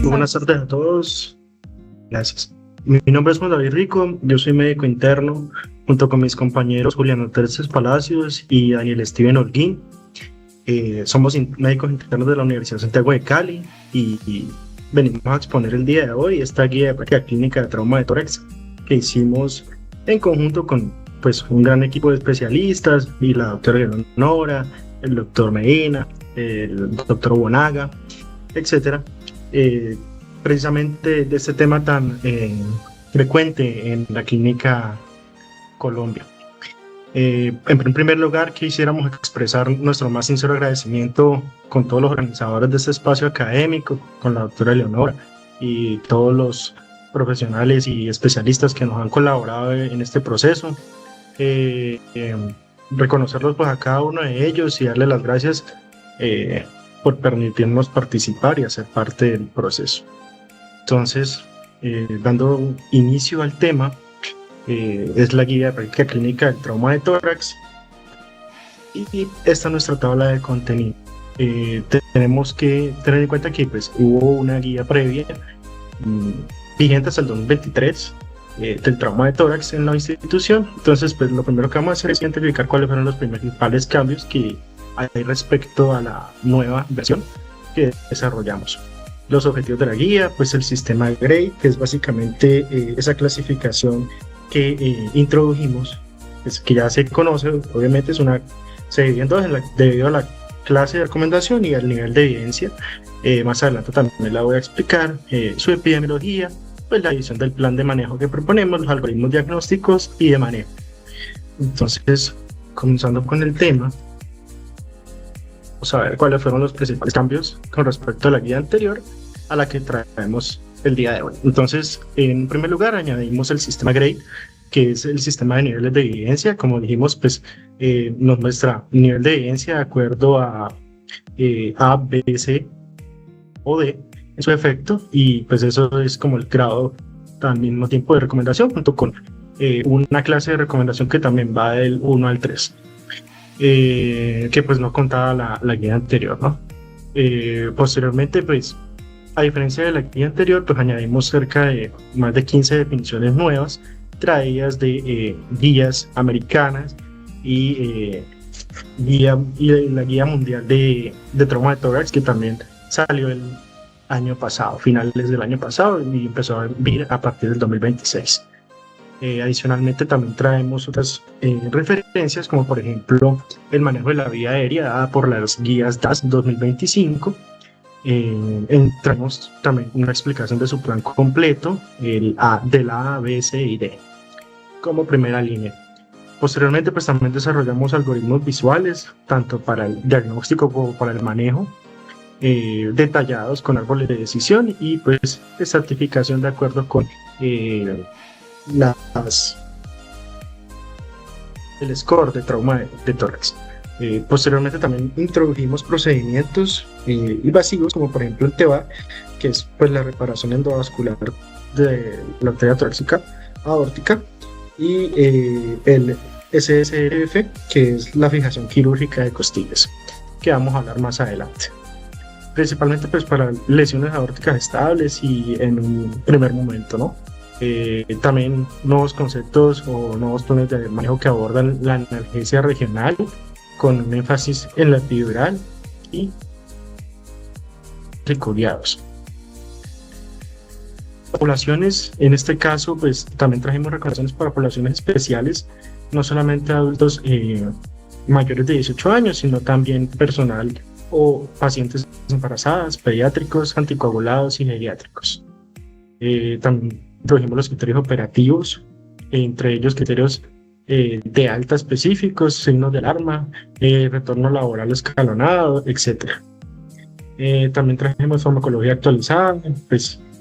Muy buenas tardes a todos. Gracias. Mi nombre es Juan David Rico, yo soy médico interno, junto con mis compañeros Juliano Terces Palacios y Daniel Steven Holguín. Somos médicos internos de la Universidad de Santiago de Cali y venimos a exponer el día de hoy esta guía de práctica clínica de trauma de tórax que hicimos en conjunto con un gran equipo de especialistas y la doctora Leonora, el doctor Medina, el doctor Bonaga, etcétera. Precisamente de este tema tan frecuente en la clínica Colombia. En primer lugar, quisiéramos expresar nuestro más sincero agradecimiento con todos los organizadores de este espacio académico, con la doctora Leonora y todos los profesionales y especialistas que nos han colaborado en este proceso. Reconocerlos a cada uno de ellos y darle las gracias por permitirnos participar y hacer parte del proceso. Entonces, dando inicio al tema, es la guía de práctica clínica del trauma de tórax y esta es nuestra tabla de contenido. Tenemos que tener en cuenta que hubo una guía previa vigente hasta el 2023 del trauma de tórax en la institución. Entonces, lo primero que vamos a hacer es identificar cuáles fueron los principales cambios que hay respecto a la nueva versión que desarrollamos. Los objetivos de la guía, el sistema GRADE, que es básicamente esa clasificación que introdujimos, que ya se conoce, obviamente se divide en dos debido a la clase de recomendación y al nivel de evidencia. Más adelante también la voy a explicar, su epidemiología, la división del plan de manejo que proponemos, los algoritmos diagnósticos y de manejo. Entonces, comenzando con el tema, vamos a ver cuáles fueron los principales cambios con respecto a la guía anterior a la que traemos el día de hoy. Entonces, en primer lugar, añadimos el sistema GRADE, que es el sistema de niveles de evidencia. Como dijimos, nos muestra nivel de evidencia de acuerdo a A, B, C o D en su efecto, y eso es como el grado al mismo tiempo de recomendación, junto con una clase de recomendación que también va del 1 al 3. Que no contaba la guía anterior, ¿no? Posteriormente, a diferencia de la guía anterior, añadimos cerca de más de 15 definiciones nuevas traídas de guías americanas y la guía mundial de trauma de tórax, que también salió el año pasado, finales del año pasado, y empezó a vivir a partir del 2026. Adicionalmente también traemos otras referencias, como por ejemplo el manejo de la vía aérea dada por las guías DAS 2025. Traemos también una explicación de su plan completo, de la A, B, C y D como primera línea. Posteriormente también desarrollamos algoritmos visuales tanto para el diagnóstico como para el manejo, detallados con árboles de decisión y de certificación de acuerdo con el score de trauma de tórax. Posteriormente también introdujimos procedimientos invasivos, como por ejemplo el TEVA, que es la reparación endovascular de la arteria torácica aórtica, y el SSRF, que es la fijación quirúrgica de costillas, que vamos a hablar más adelante. Principalmente para lesiones aórticas estables y en un primer momento, ¿no? También nuevos conceptos o nuevos planes de manejo que abordan la analgesia regional con un énfasis en la epidural y recoriados. Poblaciones, en este caso, también trajimos recomendaciones para poblaciones especiales, no solamente adultos mayores de 18 años, sino también personal o pacientes embarazadas, pediátricos, anticoagulados y geriátricos. También trajimos los criterios operativos, entre ellos criterios de alta específicos, signos de alarma, retorno laboral escalonado, etc. También trajimos farmacología actualizada,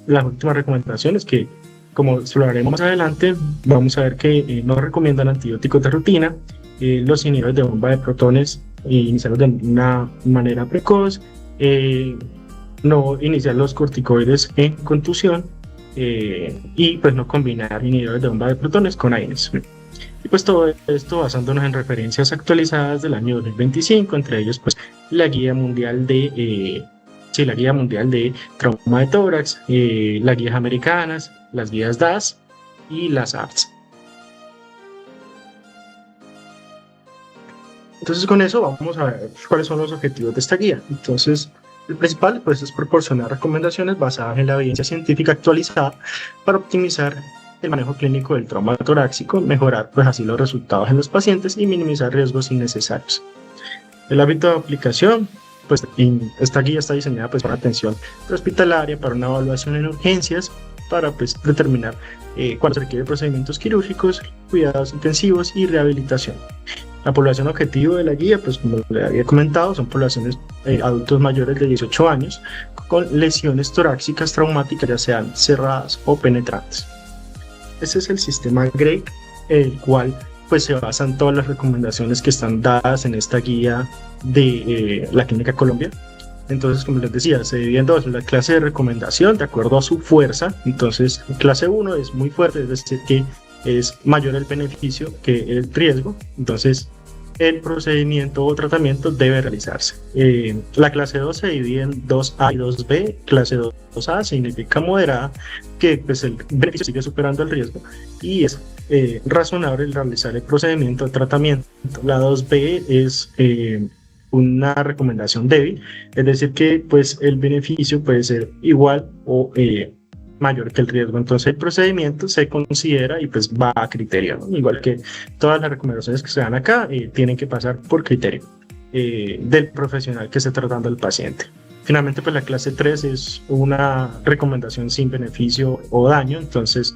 las últimas recomendaciones que, como exploraremos más adelante, vamos a ver que no recomiendan antibióticos de rutina, los inhibidores de bomba de protones iniciarlos de una manera precoz, no iniciar los corticoides en contusión y no combinar inhibidores de bomba de protones con AINES. Y todo esto basándonos en referencias actualizadas del año 2025, entre ellos la Guía Mundial de sí, la Guía Mundial de Trauma de Tórax, las guías americanas, las guías DAS y las ARTS. Entonces con eso vamos a ver cuáles son los objetivos de esta guía. Entonces el principal pues, es proporcionar recomendaciones basadas en la evidencia científica actualizada para optimizar el manejo clínico del trauma torácico, mejorar pues, así los resultados en los pacientes y minimizar riesgos innecesarios. El ámbito de aplicación, pues esta guía está diseñada pues, para atención hospitalaria, para una evaluación en urgencias, para pues, determinar cuándo se requieren procedimientos quirúrgicos, cuidados intensivos y rehabilitación. La población objetivo de la guía, pues como le había comentado, son poblaciones adultos mayores de 18 años con lesiones torácicas traumáticas, ya sean cerradas o penetrantes. Ese es el sistema GRADE, el cual pues se basan todas las recomendaciones que están dadas en esta guía de la Clínica Colombia. Entonces, como les decía, se divide en dos: la clase de recomendación de acuerdo a su fuerza. Entonces, clase 1 es muy fuerte, es decir, que es mayor el beneficio que el riesgo. Entonces, el procedimiento o tratamiento debe realizarse. La clase 2 se divide en 2A y 2B. Clase 2A significa moderada, que pues, el beneficio sigue superando el riesgo y es razonable el realizar el procedimiento de tratamiento. La 2B es una recomendación débil, es decir que pues, el beneficio puede ser igual o mayor que el riesgo. Entonces el procedimiento se considera y pues va a criterio, ¿no? Igual que todas las recomendaciones que se dan acá tienen que pasar por criterio del profesional que esté tratando al paciente. Finalmente pues la clase 3 es una recomendación sin beneficio o daño, entonces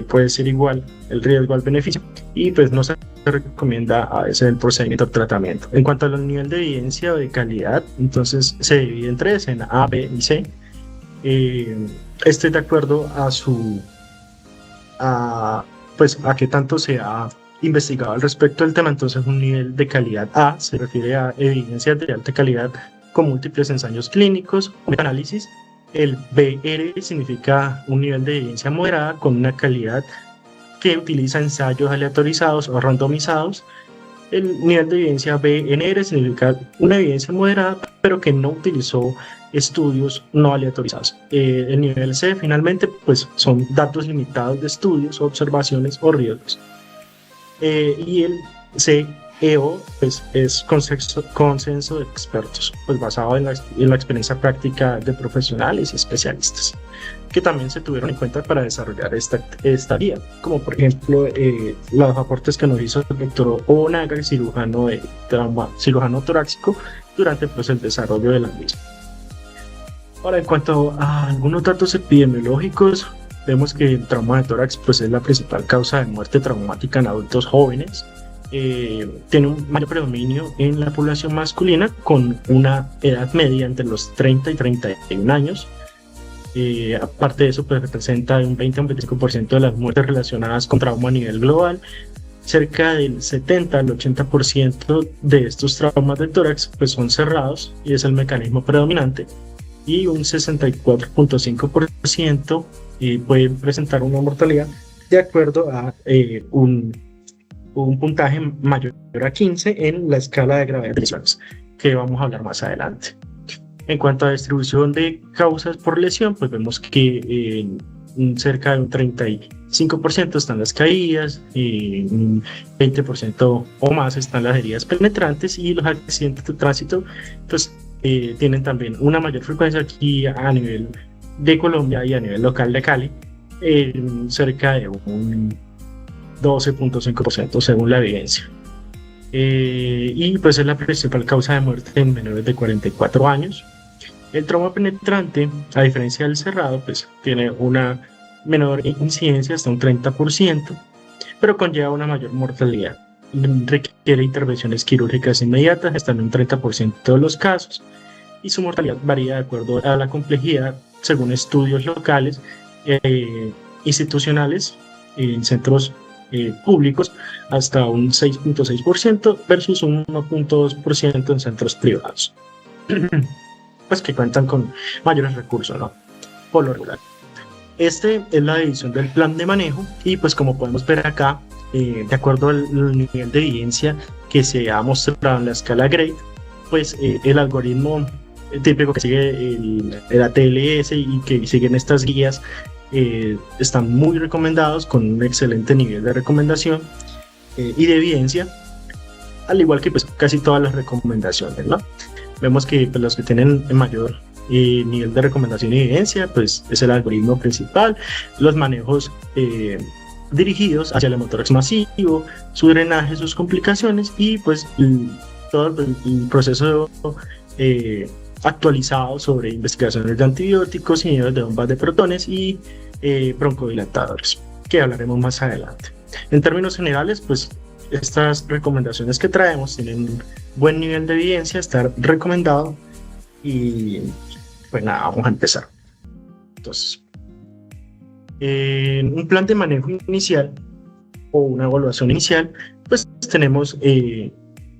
puede ser igual el riesgo al beneficio y pues no se recomienda a veces el procedimiento de tratamiento. En cuanto al nivel de evidencia o de calidad, entonces se divide en 3, en A, B y C. Este de acuerdo a qué tanto se ha investigado al respecto del tema. Entonces un nivel de calidad A se refiere a evidencias de alta calidad con múltiples ensayos clínicos o análisis. El BR significa un nivel de evidencia moderada con una calidad que utiliza ensayos aleatorizados o randomizados. El nivel de evidencia BNR significa una evidencia moderada pero que no utilizó estudios no aleatorizados. El nivel C finalmente pues son datos limitados de estudios, observaciones o riesgos. Y el CEO pues es consenso de expertos, pues basado en la experiencia práctica de profesionales y especialistas que también se tuvieron en cuenta para desarrollar esta guía, como por ejemplo los aportes que nos hizo el doctor Onaga, cirujano torácico, durante pues, el desarrollo de la misma. Ahora, en cuanto a algunos datos epidemiológicos, vemos que el trauma de tórax pues, es la principal causa de muerte traumática en adultos jóvenes. Tiene un mayor predominio en la población masculina, con una edad media entre los 30 y 31 años. Aparte de eso, pues, representa un 20 a un 25% de las muertes relacionadas con trauma a nivel global. Cerca del 70 al 80% de estos traumas de tórax pues, son cerrados y es el mecanismo predominante, y un 64.5% pueden presentar una mortalidad de acuerdo a un puntaje mayor a 15 en la escala de gravedad de lesiones, que vamos a hablar más adelante. En cuanto a distribución de causas por lesión, pues vemos que cerca de un 35% están las caídas, un 20% o más están las heridas penetrantes, y los accidentes de tránsito pues tienen también una mayor frecuencia aquí a nivel de Colombia y a nivel local de Cali, cerca de un 12.5% según la evidencia. Y pues es la principal causa de muerte en menores de 44 años. El trauma penetrante, a diferencia del cerrado, pues tiene una menor incidencia, hasta un 30%, pero conlleva una mayor mortalidad. Requiere intervenciones quirúrgicas inmediatas, hasta en un 30% de los casos, y su mortalidad varía de acuerdo a la complejidad según estudios locales, institucionales, en centros públicos, hasta un 6.6% versus un 1.2% en centros privados, pues que cuentan con mayores recursos, ¿no? Por lo regular. Este es la división del plan de manejo, y pues como podemos ver acá, de acuerdo al nivel de evidencia que se ha mostrado en la escala GRADE, pues el algoritmo típico que sigue el ATLS y que siguen estas guías, están muy recomendados con un excelente nivel de recomendación y de evidencia, al igual que pues casi todas las recomendaciones, ¿no? Vemos que pues, los que tienen mayor nivel de recomendación y evidencia, pues es el algoritmo principal, los manejos dirigidos hacia el hemotórax masivo, su drenaje, sus complicaciones y pues todo el proceso actualizado sobre investigaciones de antibióticos, inhibidores de bombas de protones y broncodilatadores, que hablaremos más adelante. En términos generales, pues estas recomendaciones que traemos tienen buen nivel de evidencia, está recomendado y pues nada, vamos a empezar. Entonces, en un plan de manejo inicial o una evaluación inicial, pues tenemos un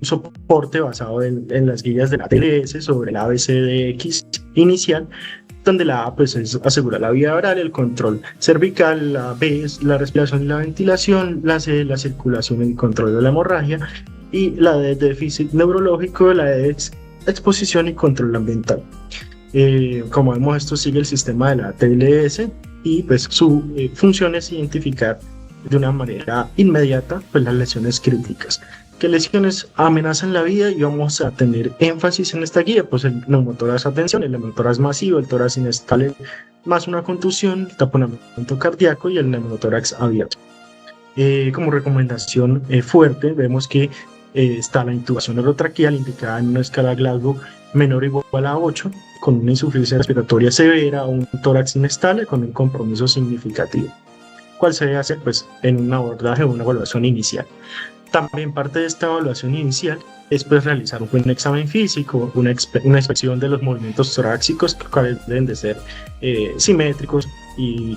soporte basado en las guías de la ATLS sobre la ABCDX inicial, donde la A pues es asegurar la vía oral, el control cervical, la B es la respiración y la ventilación, la C la circulación y el control de la hemorragia, y la D déficit neurológico, la E es exposición y control ambiental. Como vemos, esto sigue el sistema de la ATLS y pues su función es identificar de una manera inmediata pues las lesiones críticas. ¿Qué lesiones amenazan la vida? Y vamos a tener énfasis en esta guía, pues el neumotórax a tensión, el neumotórax masivo, el tórax inestable más una contusión, el taponamiento cardíaco y el neumotórax abierto. Como recomendación fuerte, vemos que está la intubación orotraqueal indicada en una escala Glasgow menor o igual a 8, con una insuficiencia respiratoria severa o un tórax inestable con un compromiso significativo. ¿Cuál se debe hacer? Pues en un abordaje o una evaluación inicial. También parte de esta evaluación inicial es pues realizar un buen examen físico, una inspección de los movimientos torácicos, que cuales deben de ser simétricos, y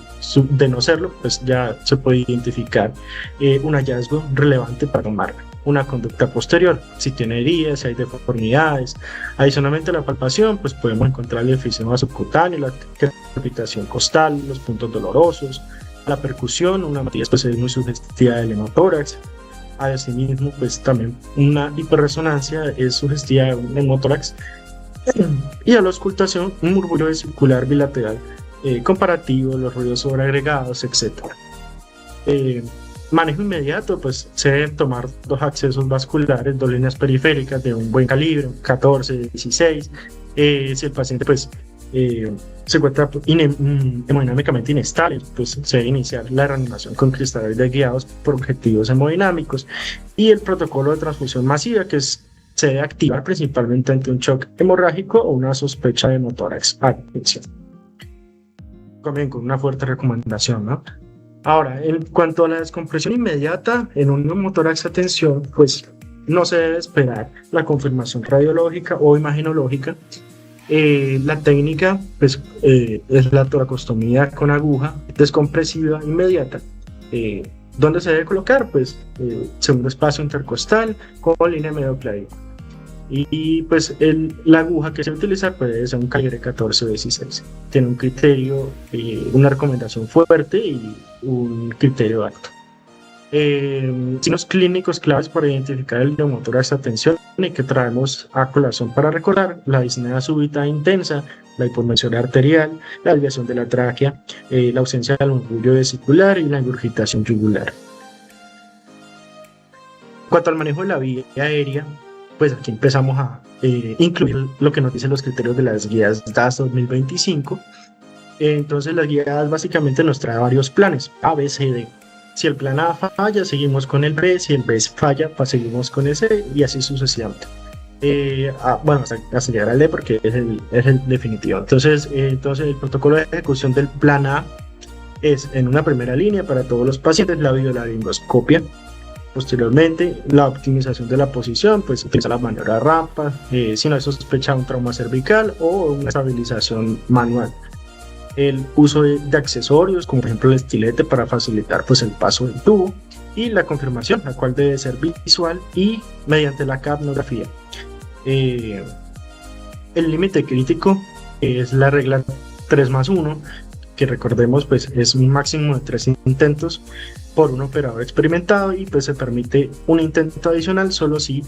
de no serlo, pues ya se puede identificar un hallazgo relevante para tomar una conducta posterior, si tiene heridas, si hay deformidades. Adicionalmente a la palpación, pues podemos encontrar el efisema subcutáneo, la crepitación costal, los puntos dolorosos, la percusión, una matriz pues es muy sugestiva del hemotórax. Asimismo, pues también una hiperresonancia es sugestiva de un hemotórax, y a la auscultación un murmullo vesicular bilateral comparativo, los ruidos sobreagregados, etc. Manejo inmediato, pues se deben tomar 2 accesos vasculares, 2 líneas periféricas de un buen calibre, 14, 16. Si el paciente pues se encuentra hemodinámicamente inestable, pues se debe iniciar la reanimación con cristaloides guiados por objetivos hemodinámicos, y el protocolo de transfusión masiva que se debe activar principalmente ante un shock hemorrágico o una sospecha de hemotórax a tensión. También con una fuerte recomendación, ¿no? Ahora, en cuanto a la descompresión inmediata en un neumotórax a tensión, pues no se debe esperar la confirmación radiológica o imagenológica. La técnica pues, es la toracostomía con aguja descompresiva inmediata. ¿Dónde se debe colocar? Pues segundo espacio intercostal con línea medioclávica. Y pues la aguja que se utiliza puede ser un calibre 14 o 16. Tiene un criterio, una recomendación fuerte y un criterio alto. Signos clínicos claves para identificar el neumotórax a tensión y que traemos a colación para recordar: la disnea súbita e intensa, la hipotensión arterial, la desviación de la tráquea, la ausencia del murmullo vesicular y la ingurgitación yugular. En cuanto al manejo de la vía aérea, pues aquí empezamos a incluir lo que nos dicen los criterios de las guías DAS 2025. Entonces las guías básicamente nos trae varios planes, A, B, C, D. Si el plan A falla, seguimos con el B; si el B falla, pues seguimos con el C, y así sucesivamente. Bueno, hasta llegar al D, porque es el definitivo. Entonces el protocolo de ejecución del plan A es, en una primera línea para todos los pacientes, la videolaringoscopia. Posteriormente, la optimización de la posición, pues utiliza la maniobra rampa, si no hay sospecha de un trauma cervical o una estabilización manual. El uso de accesorios, como por ejemplo el estilete, para facilitar pues el paso del tubo, y la confirmación, la cual debe ser visual y mediante la capnografía. El límite crítico es la regla 3+1, que recordemos pues es un máximo de 3 intentos por un operador experimentado, y pues se permite un intento adicional solo si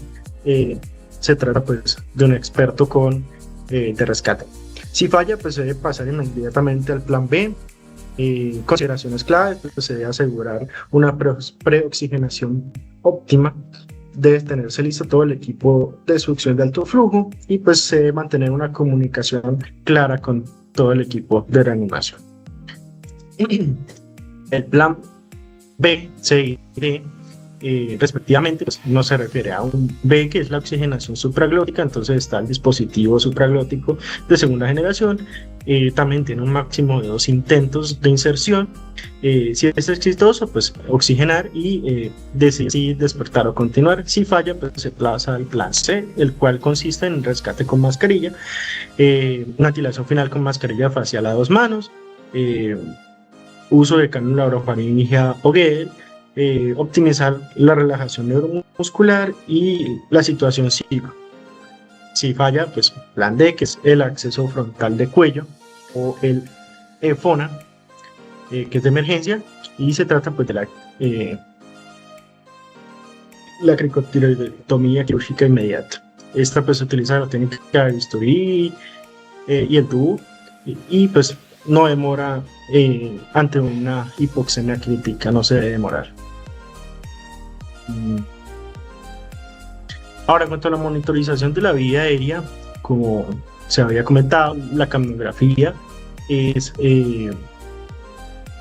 se trata pues de un experto con de rescate. Si falla, pues se debe pasar inmediatamente al plan B. Consideraciones claves, pues se debe asegurar una preoxigenación óptima. Debe tenerse listo todo el equipo de succión de alto flujo y pues se debe mantener una comunicación clara con todo el equipo de reanimación. El plan B, C y D respectivamente, pues, no se refiere a un B, que es la oxigenación supraglótica. Entonces está el dispositivo supraglótico de segunda generación, también tiene un máximo de 2 intentos de inserción. Si es exitoso, pues oxigenar y decidir si despertar o continuar. Si falla, pues se pasa al plan C, el cual consiste en rescate con mascarilla, una ventilación final con mascarilla facial a 2 manos, uso de cánula orofaringia o GED, optimizar la relajación neuromuscular y la situación psíquica. Si falla, pues plan D, que es el acceso frontal de cuello, o el EFONA, que es de emergencia, y se trata pues de la cricotiroidectomía quirúrgica inmediata. Esta pues se utiliza la técnica de bisturí y el tubo, y pues no demora ante una hipoxemia crítica, no se debe demorar. Ahora, en cuanto a la monitorización de la vía aérea, como se había comentado, la capnografía es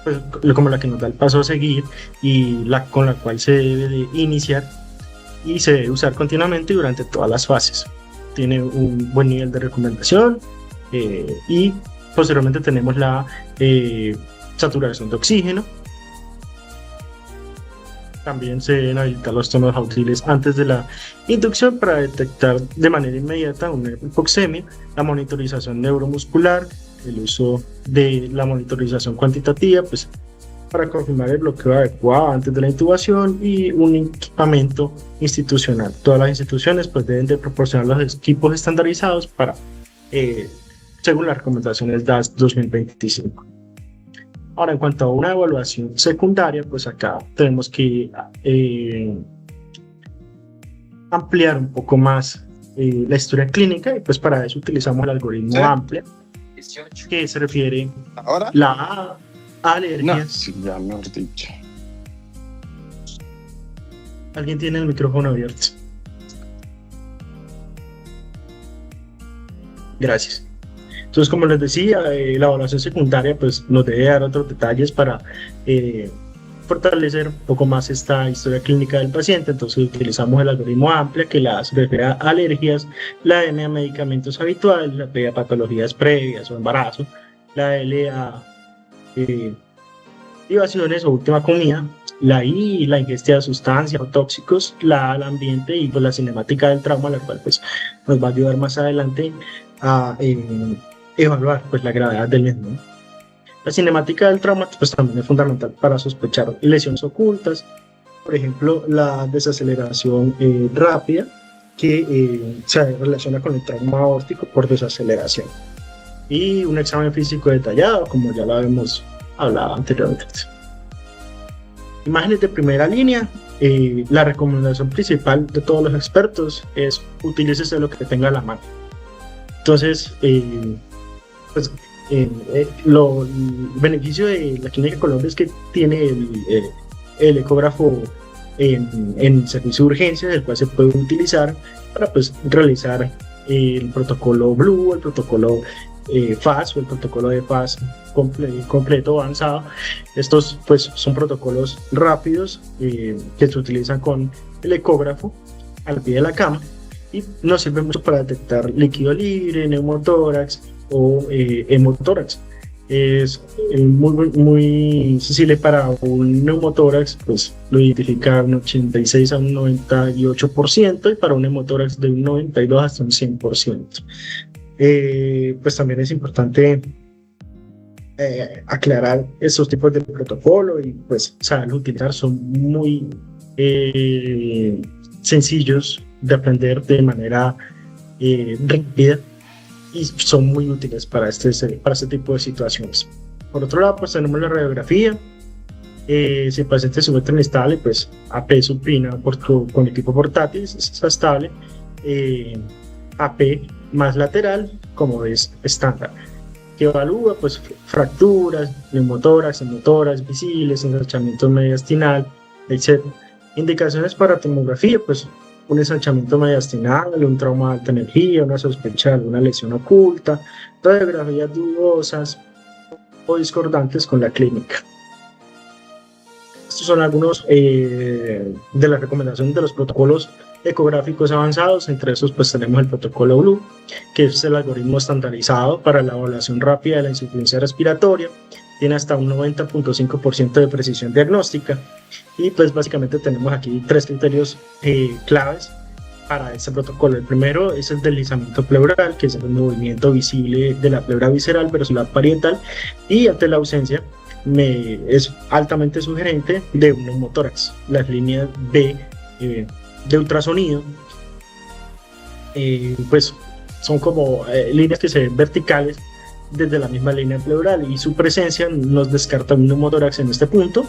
pues, como la que nos da el paso a seguir y con la cual se debe de iniciar y se debe usar continuamente durante todas las fases. Tiene un buen nivel de recomendación y posteriormente tenemos la saturación de oxígeno. También se deben habilitar los tonos auxiles antes de la inducción para detectar de manera inmediata una hipoxemia, la monitorización neuromuscular, el uso de la monitorización cuantitativa, pues para confirmar el bloqueo adecuado antes de la intubación, y un equipamiento institucional. Todas las instituciones pues deben de proporcionar los equipos estandarizados para según las recomendaciones DAS 2025. Ahora, en cuanto a una evaluación secundaria, pues acá tenemos que ampliar un poco más la historia clínica, y pues para eso utilizamos el algoritmo AMPLIA, que se refiere ¿Ahora? a alergias. No, sí, ya mejor dicho. Alguien tiene el micrófono abierto. Gracias. Entonces, como les decía, la evaluación secundaria pues, nos debe dar otros detalles para fortalecer un poco más esta historia clínica del paciente. Entonces, utilizamos el algoritmo AMPLIA, que la se refiere a alergias, la M a medicamentos habituales, la P a patologías previas o embarazo, la L a privaciones o última comida, la I, la ingesta de sustancias o tóxicos, la A, al ambiente, y pues, la cinemática del trauma, la cual pues, nos va a ayudar más adelante a evaluar pues, la gravedad del mismo. La cinemática del trauma pues, también es fundamental para sospechar lesiones ocultas, por ejemplo la desaceleración rápida, que se relaciona con el trauma aórtico por desaceleración, y un examen físico detallado, como ya lo habíamos hablado anteriormente. Imágenes de primera línea. La recomendación principal de todos los expertos es utilícese lo que tenga a la mano. Entonces, pues, el beneficio de la Clínica Colombia es que tiene el ecógrafo en servicio de urgencias, el cual se puede utilizar para pues, realizar el protocolo Blue, el protocolo FAS o el protocolo de FAS completo avanzado. Estos pues, son protocolos rápidos que se utilizan con el ecógrafo al pie de la cama y nos sirve mucho para detectar líquido libre, neumotórax o hemotórax. Es muy sensible para un neumotórax, pues lo identifica un 86 a un 98%, y para un hemotórax de un 92 hasta un 100%. Pues también es importante aclarar esos tipos de protocolo y pues saberlos utilizar. Son muy sencillos de aprender de manera rápida y son muy útiles para este tipo de situaciones. Por otro lado, pues tenemos la radiografía. Si el paciente se encuentra inestable, pues AP supina con equipo portátil, está estable. AP más lateral, como es estándar, que evalúa pues fracturas, neumotórax, hemotórax visibles, ensanchamiento mediastinal, etc. Indicaciones para tomografía, pues un ensanchamiento mediastinal, un trauma de alta energía, una sospecha de alguna lesión oculta, radiografías dudosas o discordantes con la clínica. Estos son algunos de las recomendaciones de los protocolos ecográficos avanzados. Entre esos pues tenemos el protocolo Blue, que es el algoritmo estandarizado para la evaluación rápida de la insuficiencia respiratoria. Tiene hasta un 90.5% de precisión diagnóstica y pues básicamente tenemos aquí 3 criterios claves para este protocolo. El primero es el deslizamiento pleural, que es el movimiento visible de la pleura visceral versus la parietal, y ante la ausencia es altamente sugerente de un neumotórax. Las líneas B de ultrasonido pues son como líneas que se ven verticales desde la misma línea pleural, y su presencia nos descarta un neumotórax en este punto.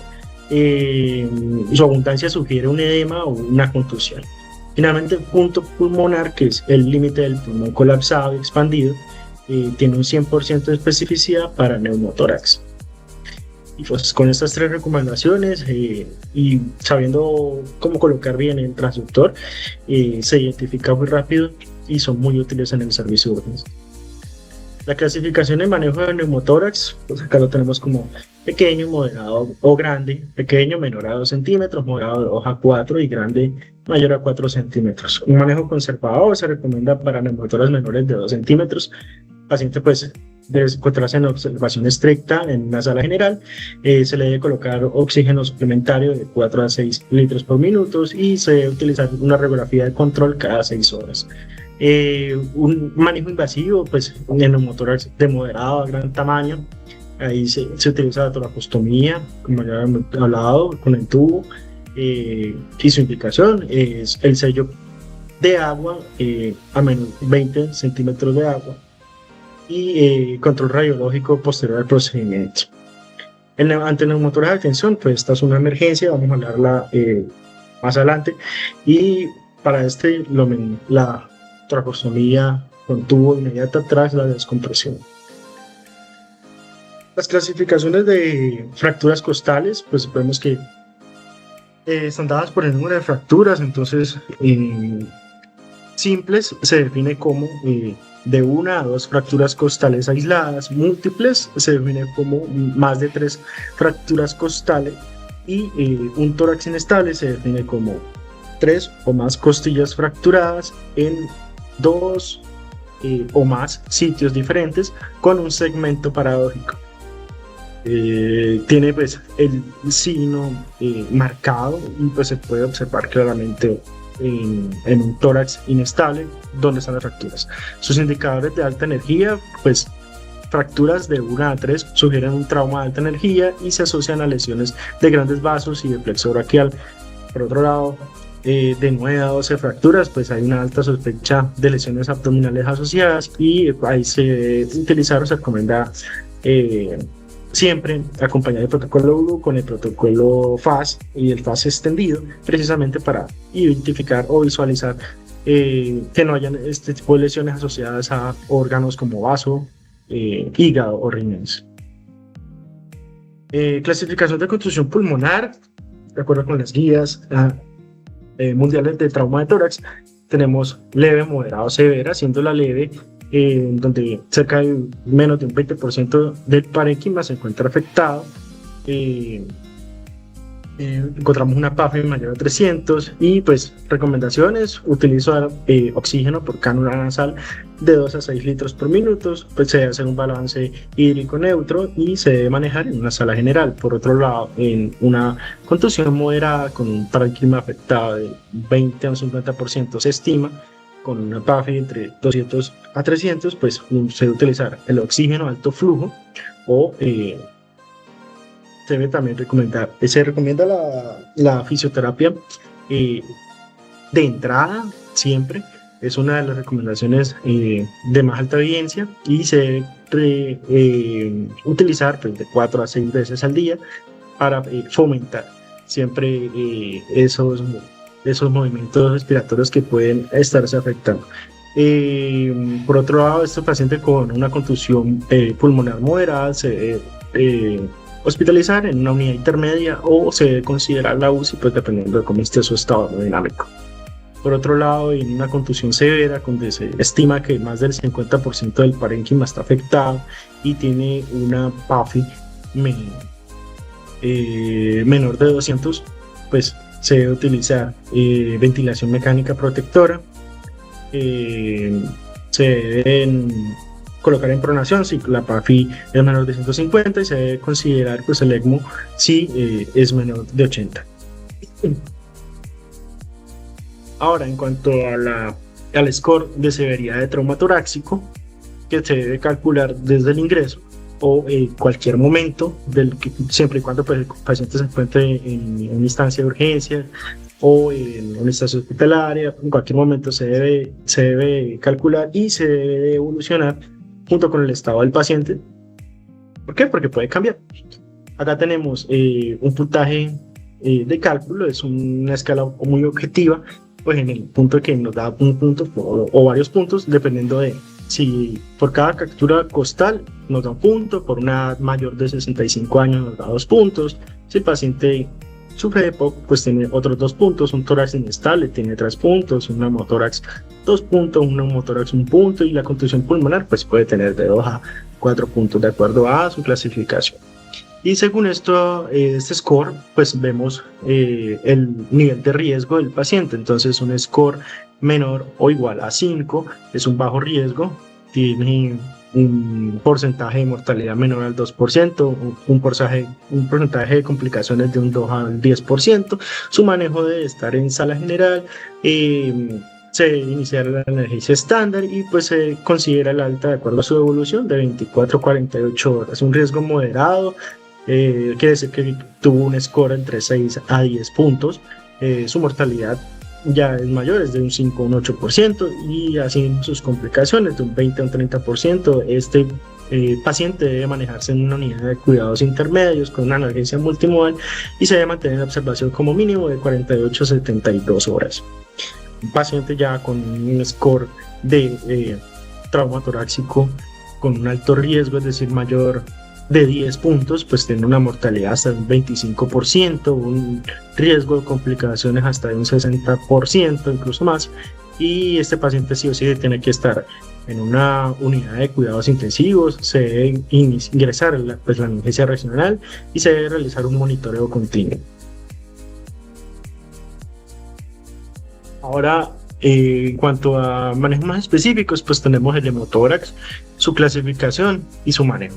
Su abundancia sugiere un edema o una contusión. Finalmente, el punto pulmonar, que es el límite del pulmón colapsado y expandido, tiene un 100% de especificidad para neumotórax. Y pues con estas 3 recomendaciones y sabiendo cómo colocar bien el transductor, se identifica muy rápido y son muy útiles en el servicio de urgencia. La clasificación y manejo de neumotórax, pues acá lo tenemos como pequeño, moderado o grande. Pequeño, menor a 2 centímetros, moderado de 2 a 4 y grande, mayor a 4 centímetros. Un manejo conservador se recomienda para neumotórax menores de 2 centímetros. El paciente pues debe encontrarse en observación estricta en una sala general. Se le debe colocar oxígeno suplementario de 4 a 6 litros por minuto y se debe utilizar una radiografía de control cada 6 horas. Un manejo invasivo, pues en neumotórax de moderado a gran tamaño, ahí se utiliza la toracostomía, como ya hemos hablado, con el tubo, y su indicación es el sello de agua a menos 20 centímetros de agua y control radiológico posterior al procedimiento. Ante neumotórax de atención, pues esta es una emergencia, vamos a hablarla más adelante, y para la tracostomía con tubo inmediata tras la descompresión. Las clasificaciones de fracturas costales, pues vemos que están dadas por el número de fracturas. Entonces simples se define como de 1 a 2 fracturas costales aisladas. Múltiples se define como más de 3 fracturas costales, y un tórax inestable se define como 3 o más costillas fracturadas en 2 o más sitios diferentes con un segmento paradójico. Tiene pues el signo marcado, y pues se puede observar claramente en un tórax inestable dónde están las fracturas. Sus indicadores de alta energía, pues fracturas de 1 a 3 sugieren un trauma de alta energía y se asocian a lesiones de grandes vasos y de plexo braquial. Por otro lado, de 9 a 12 fracturas, pues hay una alta sospecha de lesiones abdominales asociadas, y ahí se utilizar o se recomienda siempre acompañar el protocolo Blue con el protocolo FAS y el FAS extendido, precisamente para identificar o visualizar que no hayan este tipo de lesiones asociadas a órganos como vaso, hígado o riñones. Clasificación de contusión pulmonar, de acuerdo con las guías mundiales de trauma de tórax, tenemos leve, moderado, severa, siendo la leve donde cerca de menos de un 20% del parénquima se encuentra afectado. Encontramos una PAFI mayor a 300, y pues recomendaciones: utilizar oxígeno por cánula nasal de 2 a 6 litros por minuto, pues se debe hacer un balance hídrico neutro y se debe manejar en una sala general. Por otro lado, en una contusión moderada con un parénquima afectado de 20 a un 50% se estima, con una PAFI entre 200 a 300, pues se debe utilizar el oxígeno alto flujo, o se debe también se recomienda la fisioterapia de entrada siempre. Es una de las recomendaciones de más alta evidencia, y se debe utilizar pues, de 4 a 6 veces al día para fomentar siempre esos movimientos respiratorios que pueden estarse afectando. Por otro lado, este paciente con una contusión pulmonar moderada se debe hospitalizar en una unidad intermedia o se debe considerar la UCI, pues dependiendo de cómo esté su estado hemodinámico. Por otro lado, en una contusión severa, donde se estima que más del 50% del parénquima está afectado y tiene una PAFI menor de 200, pues se debe utilizar ventilación mecánica protectora. Se deben colocar en pronación si la PAFI es menor de 150 y se debe considerar pues el ECMO si es menor de 80. Ahora, en cuanto al score de severidad de trauma torácico, que se debe calcular desde el ingreso o cualquier momento, siempre y cuando pues, el paciente se encuentre en una instancia de urgencia o en una instancia hospitalaria, en cualquier momento se debe calcular y se debe evolucionar junto con el estado del paciente. ¿Por qué? Porque puede cambiar. Acá tenemos un puntaje de cálculo, es una escala muy objetiva, pues en el punto que nos da un punto o varios puntos, dependiendo de si por cada captura costal nos da un punto, por una mayor de 65 años nos da 2 puntos, si el paciente sufre de EPOC, pues tiene otros 2 puntos, un tórax inestable tiene 3 puntos, un neumotórax 2 puntos, un neumotórax 1 punto y la contusión pulmonar pues puede tener de 2 a 4 puntos de acuerdo a su clasificación. Y según este score, pues vemos el nivel de riesgo del paciente. Entonces un score menor o igual a 5 es un bajo riesgo, tiene un porcentaje de mortalidad menor al 2%, un porcentaje de complicaciones de un 2 al 10%, su manejo debe estar en sala general, se inicia la analgesia estándar y pues se considera el alta de acuerdo a su evolución de 24 a 48 horas, un riesgo moderado. Quiere decir que tuvo un score entre 6 a 10 puntos, su mortalidad ya es mayor, es de un 5 a un 8% y así sus complicaciones de un 20 a un 30%. Este paciente debe manejarse en una unidad de cuidados intermedios con una analgesia multimodal y se debe mantener en observación como mínimo de 48 a 72 horas. Un paciente ya con un score de trauma torácico con un alto riesgo, es decir, mayor de 10 puntos, pues tiene una mortalidad hasta un 25%, un riesgo de complicaciones hasta de un 60%, incluso más, y este paciente sí o sí tiene que estar en una unidad de cuidados intensivos, se debe ingresar la analgesia regional y se debe realizar un monitoreo continuo. Ahora, en cuanto a manejos más específicos, pues tenemos el hemotórax, su clasificación y su manejo.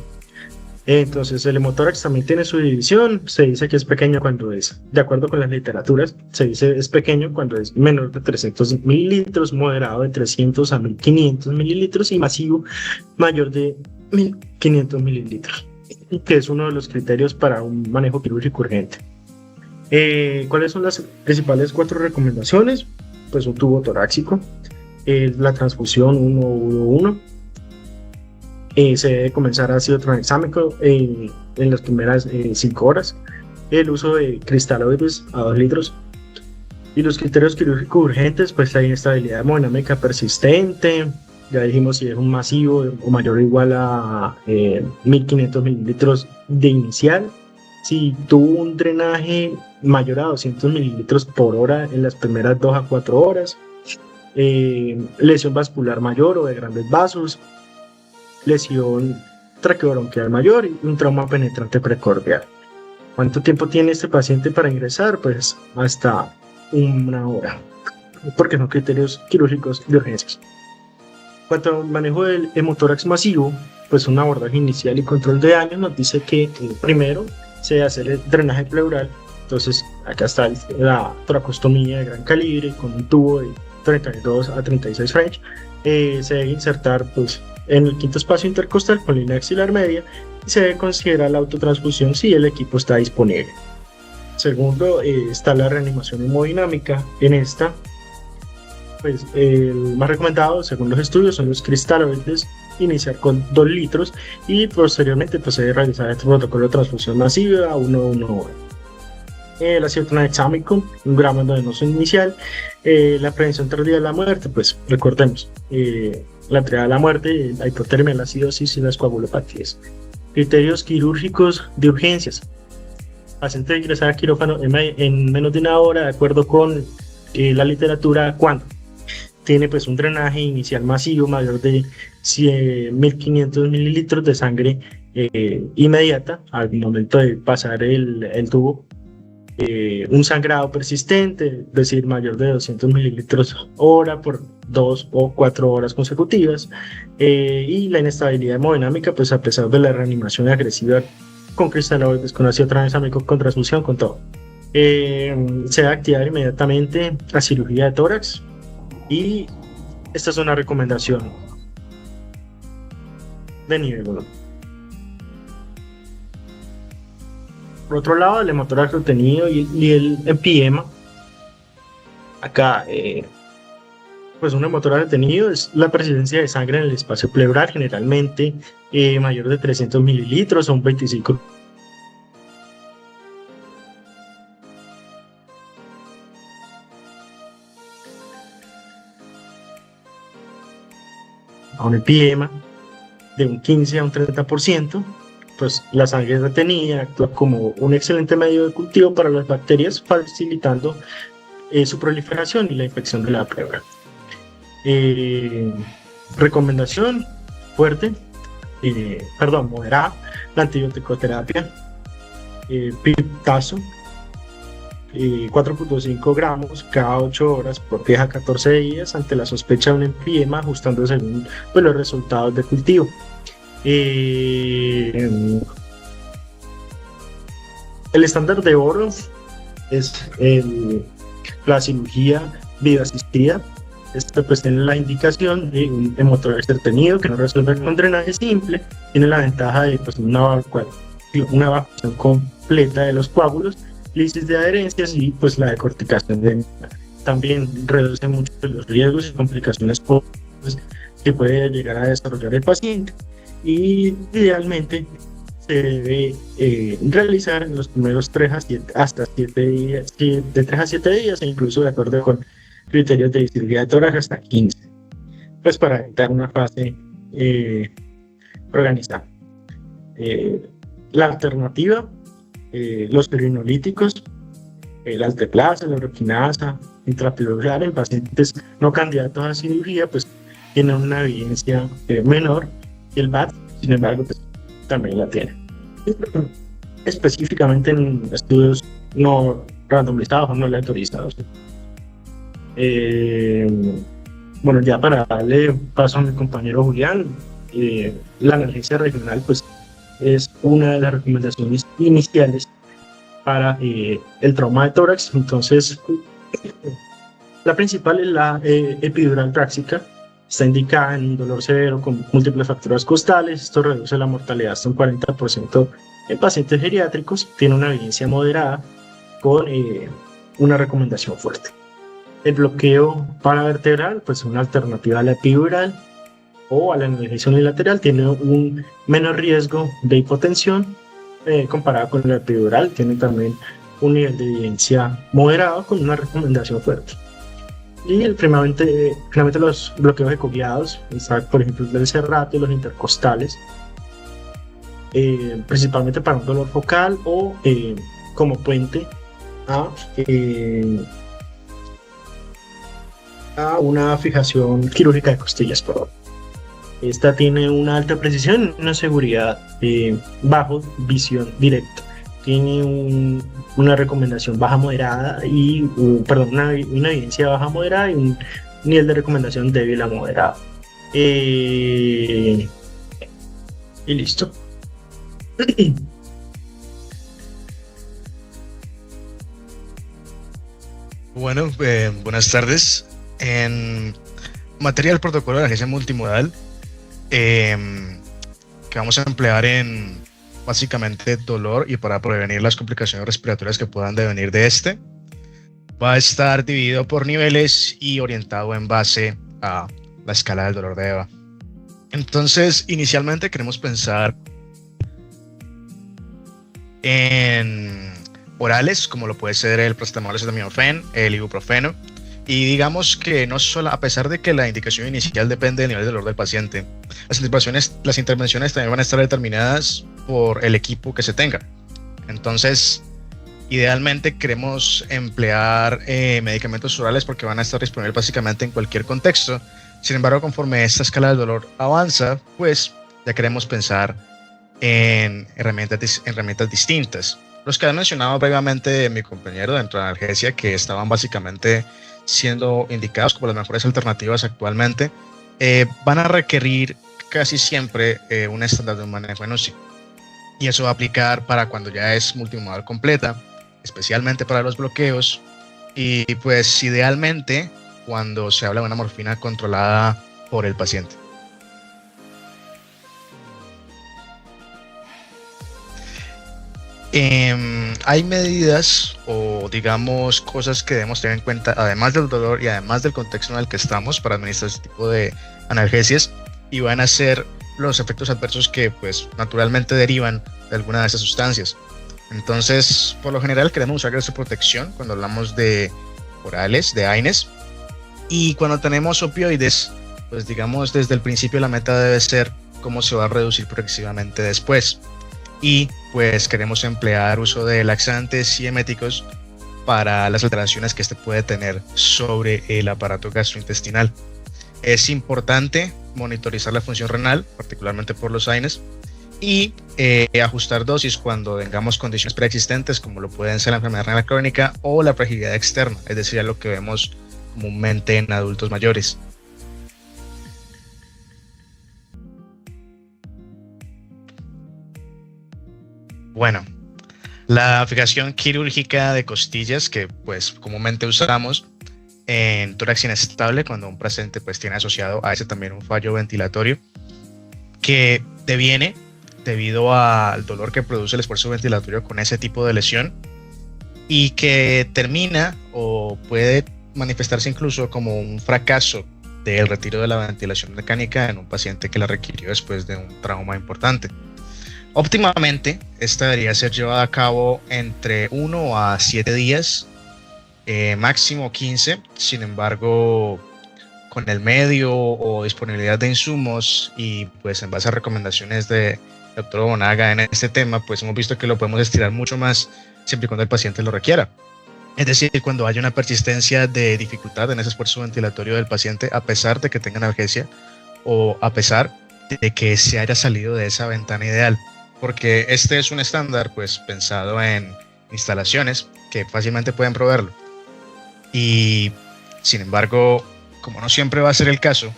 Entonces el hemotórax también tiene su división, se dice que es pequeño cuando es, de acuerdo con las literaturas, se dice es pequeño cuando es menor de 300 mililitros, moderado de 300 a 1500 mililitros y masivo mayor de 1500 mililitros, que es uno de los criterios para un manejo quirúrgico urgente. ¿Cuáles son las principales 4 recomendaciones? Pues un tubo torácico, la transfusión 1-1-1, se debe comenzar ácido tranexámico en las primeras 5 horas, el uso de cristaloides a 2 litros y los criterios quirúrgicos urgentes, pues la inestabilidad hemodinámica persistente, ya dijimos si es un masivo o mayor o igual a 1500 mililitros de inicial, si tuvo un drenaje mayor a 200 mililitros por hora en las primeras 2 a 4 horas, lesión vascular mayor o de grandes vasos, lesión traqueobronquial mayor y un trauma penetrante precordial. ¿Cuánto tiempo tiene este paciente para ingresar? Pues hasta 1 hora, porque son criterios quirúrgicos de urgencias. En cuanto al manejo del hemotórax masivo, pues un abordaje inicial y control de daño nos dice que primero se hace el drenaje pleural. Entonces acá está la toracostomía de gran calibre con un tubo de 32 a 36 French. Se debe insertar pues en el quinto espacio intercostal con línea axilar media y se debe considerar la autotransfusión si el equipo está disponible. Segundo, está la reanimación hemodinámica. En esta, pues el más recomendado según los estudios son los cristaloides, iniciar con 2 litros y posteriormente pues se debe realizar este protocolo de transfusión masiva a 1-1 hora. el ácido tranexámico, 1 gramo endovenoso inicial, la prevención tardía de la muerte, pues recordemos, la entrada de la muerte, la hipotermia, la acidosis y las coagulopatías. Criterios quirúrgicos de urgencias. Paciente ingresar a quirófano en menos de 1 hora, de acuerdo con la literatura, cuando tiene pues un drenaje inicial masivo mayor de 1.500 mililitros de sangre inmediata al momento de pasar el tubo, un sangrado persistente, es decir, mayor de 200 mililitros hora por 2 o 4 horas consecutivas, y la inestabilidad hemodinámica, pues a pesar de la reanimación agresiva con cristaloides, con ácido tranexámico, con transfusión, con todo. Se debe activar inmediatamente la cirugía de tórax, y esta es una recomendación de nivel 1. Por otro lado, el hemotórax retenido y el empiema. Acá, pues un hemotórax retenido es la presencia de sangre en el espacio pleural, generalmente mayor de 300 mililitros o un 25. A un empiema de un 15 a un 30%, pues la sangre retenida actúa como un excelente medio de cultivo para las bacterias, facilitando su proliferación y la infección de la pleura. Recomendación fuerte, moderada, la antibioticoterapia, piptazo, 4.5 gramos cada 8 horas por 10 a 14 días ante la sospecha de un empiema, ajustando según pues, los resultados de cultivo. El estándar de oro es la cirugía videoasistida. Esta pues tiene la indicación de un hemotórax retenido que no resuelve con drenaje simple, tiene la ventaja de pues, una evacuación completa de los coágulos, lisis de adherencias y pues la decorticación también reduce mucho los riesgos y complicaciones que puede llegar a desarrollar el paciente, y idealmente se debe realizar en los primeros 3 a 7 hasta 7 días, de 3 a 7 días, e incluso de acuerdo con criterios de cirugía de tórax hasta 15, pues para evitar una fase organizada. La alternativa, los pirinolíticos, el alteplasa, la oroquinasa, intrapilorar en pacientes no candidatos a cirugía, pues tienen una evidencia menor, y el BAT, sin embargo, pues, también la tiene. Específicamente en estudios no randomizados o no aleatorizados. Bueno, ya para darle paso a mi compañero Julián, la analgesia regional pues es una de las recomendaciones iniciales para el trauma de tórax. Entonces, la principal es la epidural tráxica. Está indicada en un dolor severo con múltiples fracturas costales. Esto reduce la mortalidad hasta un 40% en pacientes geriátricos. Tiene una evidencia moderada con una recomendación fuerte. El bloqueo paravertebral, pues una alternativa a la epidural o a la analgesia unilateral, tiene un menor riesgo de hipotensión comparado con la epidural. Tiene también un nivel de evidencia moderado con una recomendación fuerte. Y finalmente los bloqueos ecoguiados, por ejemplo el del serrato y los intercostales, principalmente para un dolor focal o como puente a una fijación quirúrgica de costillas. Esta tiene una alta precisión y una seguridad bajo visión directa. Tiene una recomendación baja moderada y una evidencia baja moderada y un nivel de recomendación débil a moderado. Y listo. Bueno, buenas tardes. En materia del protocolo de analgesia multimodal, que vamos a emplear en básicamente dolor y para prevenir las complicaciones respiratorias que puedan devenir de este, va a estar dividido por niveles y orientado en base a la escala del dolor de EVA. Entonces, inicialmente queremos pensar en orales, como lo puede ser el paracetamol, acetaminofén, el ibuprofeno. Y digamos que no solo, a pesar de que la indicación inicial depende del nivel de dolor del paciente, las intervenciones también van a estar determinadas por el equipo que se tenga. Entonces, idealmente queremos emplear medicamentos orales porque van a estar disponibles básicamente en cualquier contexto. Sin embargo, conforme esta escala del dolor avanza, pues ya queremos pensar en herramientas distintas. Los que han mencionado previamente mi compañero dentro de la analgesia, que estaban básicamente siendo indicados como las mejores alternativas actualmente, van a requerir casi siempre un estándar de un manejo en UCI. Y eso va a aplicar para cuando ya es multimodal completa, especialmente para los bloqueos, y pues idealmente cuando se habla de una morfina controlada por el paciente. Hay medidas o digamos cosas que debemos tener en cuenta, además del dolor y además del contexto en el que estamos, para administrar este tipo de analgesias, y van a ser los efectos adversos que pues naturalmente derivan de alguna de esas sustancias. Entonces, por lo general queremos usar esa protección cuando hablamos de orales, de AINES, y cuando tenemos opioides, pues digamos desde el principio la meta debe ser cómo se va a reducir progresivamente después. Y pues queremos emplear uso de laxantes y eméticos para las alteraciones que este puede tener sobre el aparato gastrointestinal. Es importante monitorizar la función renal, particularmente por los AINES, y ajustar dosis cuando tengamos condiciones preexistentes como lo pueden ser la enfermedad renal crónica o la fragilidad externa, es decir, lo que vemos comúnmente en adultos mayores. Bueno, la fijación quirúrgica de costillas que pues comúnmente usamos en tórax inestable cuando un paciente pues tiene asociado a ese también un fallo ventilatorio que deviene debido al dolor que produce el esfuerzo ventilatorio con ese tipo de lesión y que termina o puede manifestarse incluso como un fracaso del retiro de la ventilación mecánica en un paciente que la requirió después de un trauma importante. Óptimamente, esta debería ser llevada a cabo entre 1 a 7 días, máximo 15. Sin embargo, con el medio o disponibilidad de insumos y pues en base a recomendaciones de doctor Bonaga en este tema, pues hemos visto que lo podemos estirar mucho más siempre y cuando el paciente lo requiera. Es decir, cuando haya una persistencia de dificultad en ese esfuerzo ventilatorio del paciente, a pesar de que tenga analgesia o a pesar de que se haya salido de esa ventana ideal. Porque este es un estándar pues pensado en instalaciones que fácilmente pueden proveerlo. Y sin embargo, como no siempre va a ser el caso,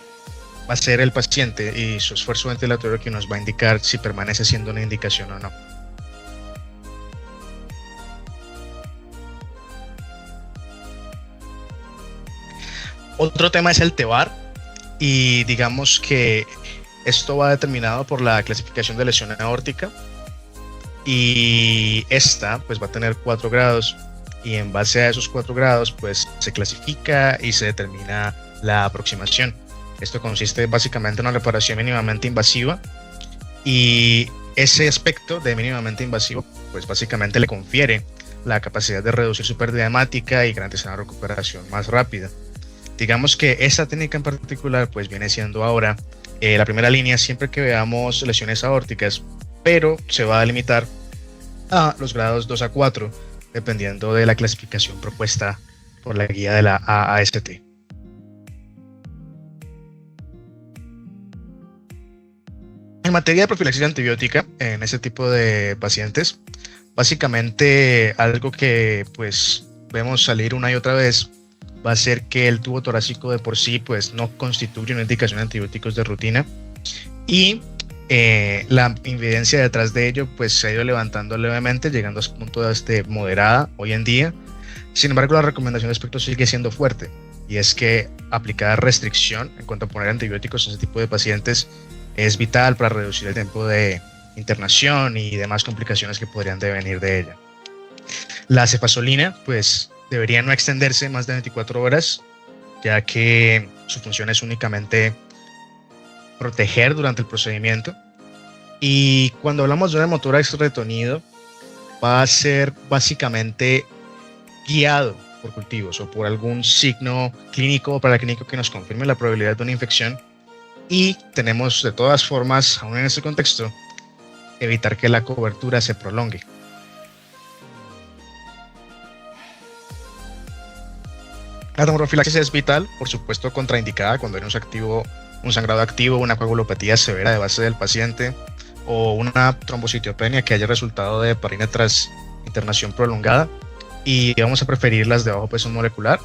va a ser el paciente y su esfuerzo ventilatorio que nos va a indicar si permanece siendo una indicación o no. Otro tema es el TEVAR, y digamos que esto va determinado por la clasificación de lesión aórtica, y esta pues va a tener 4 grados, y en base a esos 4 grados pues se clasifica y se determina la aproximación. Esto consiste básicamente en una reparación mínimamente invasiva, y ese aspecto de mínimamente invasivo pues básicamente le confiere la capacidad de reducir su pérdida hemática y garantizar una recuperación más rápida. Digamos que esta técnica en particular pues viene siendo ahora la primera línea siempre que veamos lesiones aórticas, pero se va a limitar a los grados 2 a 4 dependiendo de la clasificación propuesta por la guía de la AAST. En materia de profilaxis antibiótica en este tipo de pacientes, básicamente algo que pues vemos salir una y otra vez va a ser que el tubo torácico de por sí pues no constituye una indicación de antibióticos de rutina, y la evidencia detrás de ello pues se ha ido levantando levemente, llegando a su punto de moderada hoy en día. Sin embargo, la recomendación de aspecto sigue siendo fuerte, y es que aplicar restricción en cuanto a poner antibióticos en ese tipo de pacientes es vital para reducir el tiempo de internación y demás complicaciones que podrían devenir de ella. La cefazolina pues debería no extenderse más de 24 horas, ya que su función es únicamente proteger durante el procedimiento. Y cuando hablamos de un hemotórax retenido, va a ser básicamente guiado por cultivos o por algún signo clínico o paraclínico que nos confirme la probabilidad de una infección, y tenemos de todas formas, aún en este contexto, evitar que la cobertura se prolongue. La tomoprofilaxis es vital, por supuesto contraindicada cuando hay un sangrado activo, una coagulopatía severa de base del paciente o una trombocitopenia que haya resultado de heparina tras internación prolongada, y vamos a preferir las de bajo peso molecular.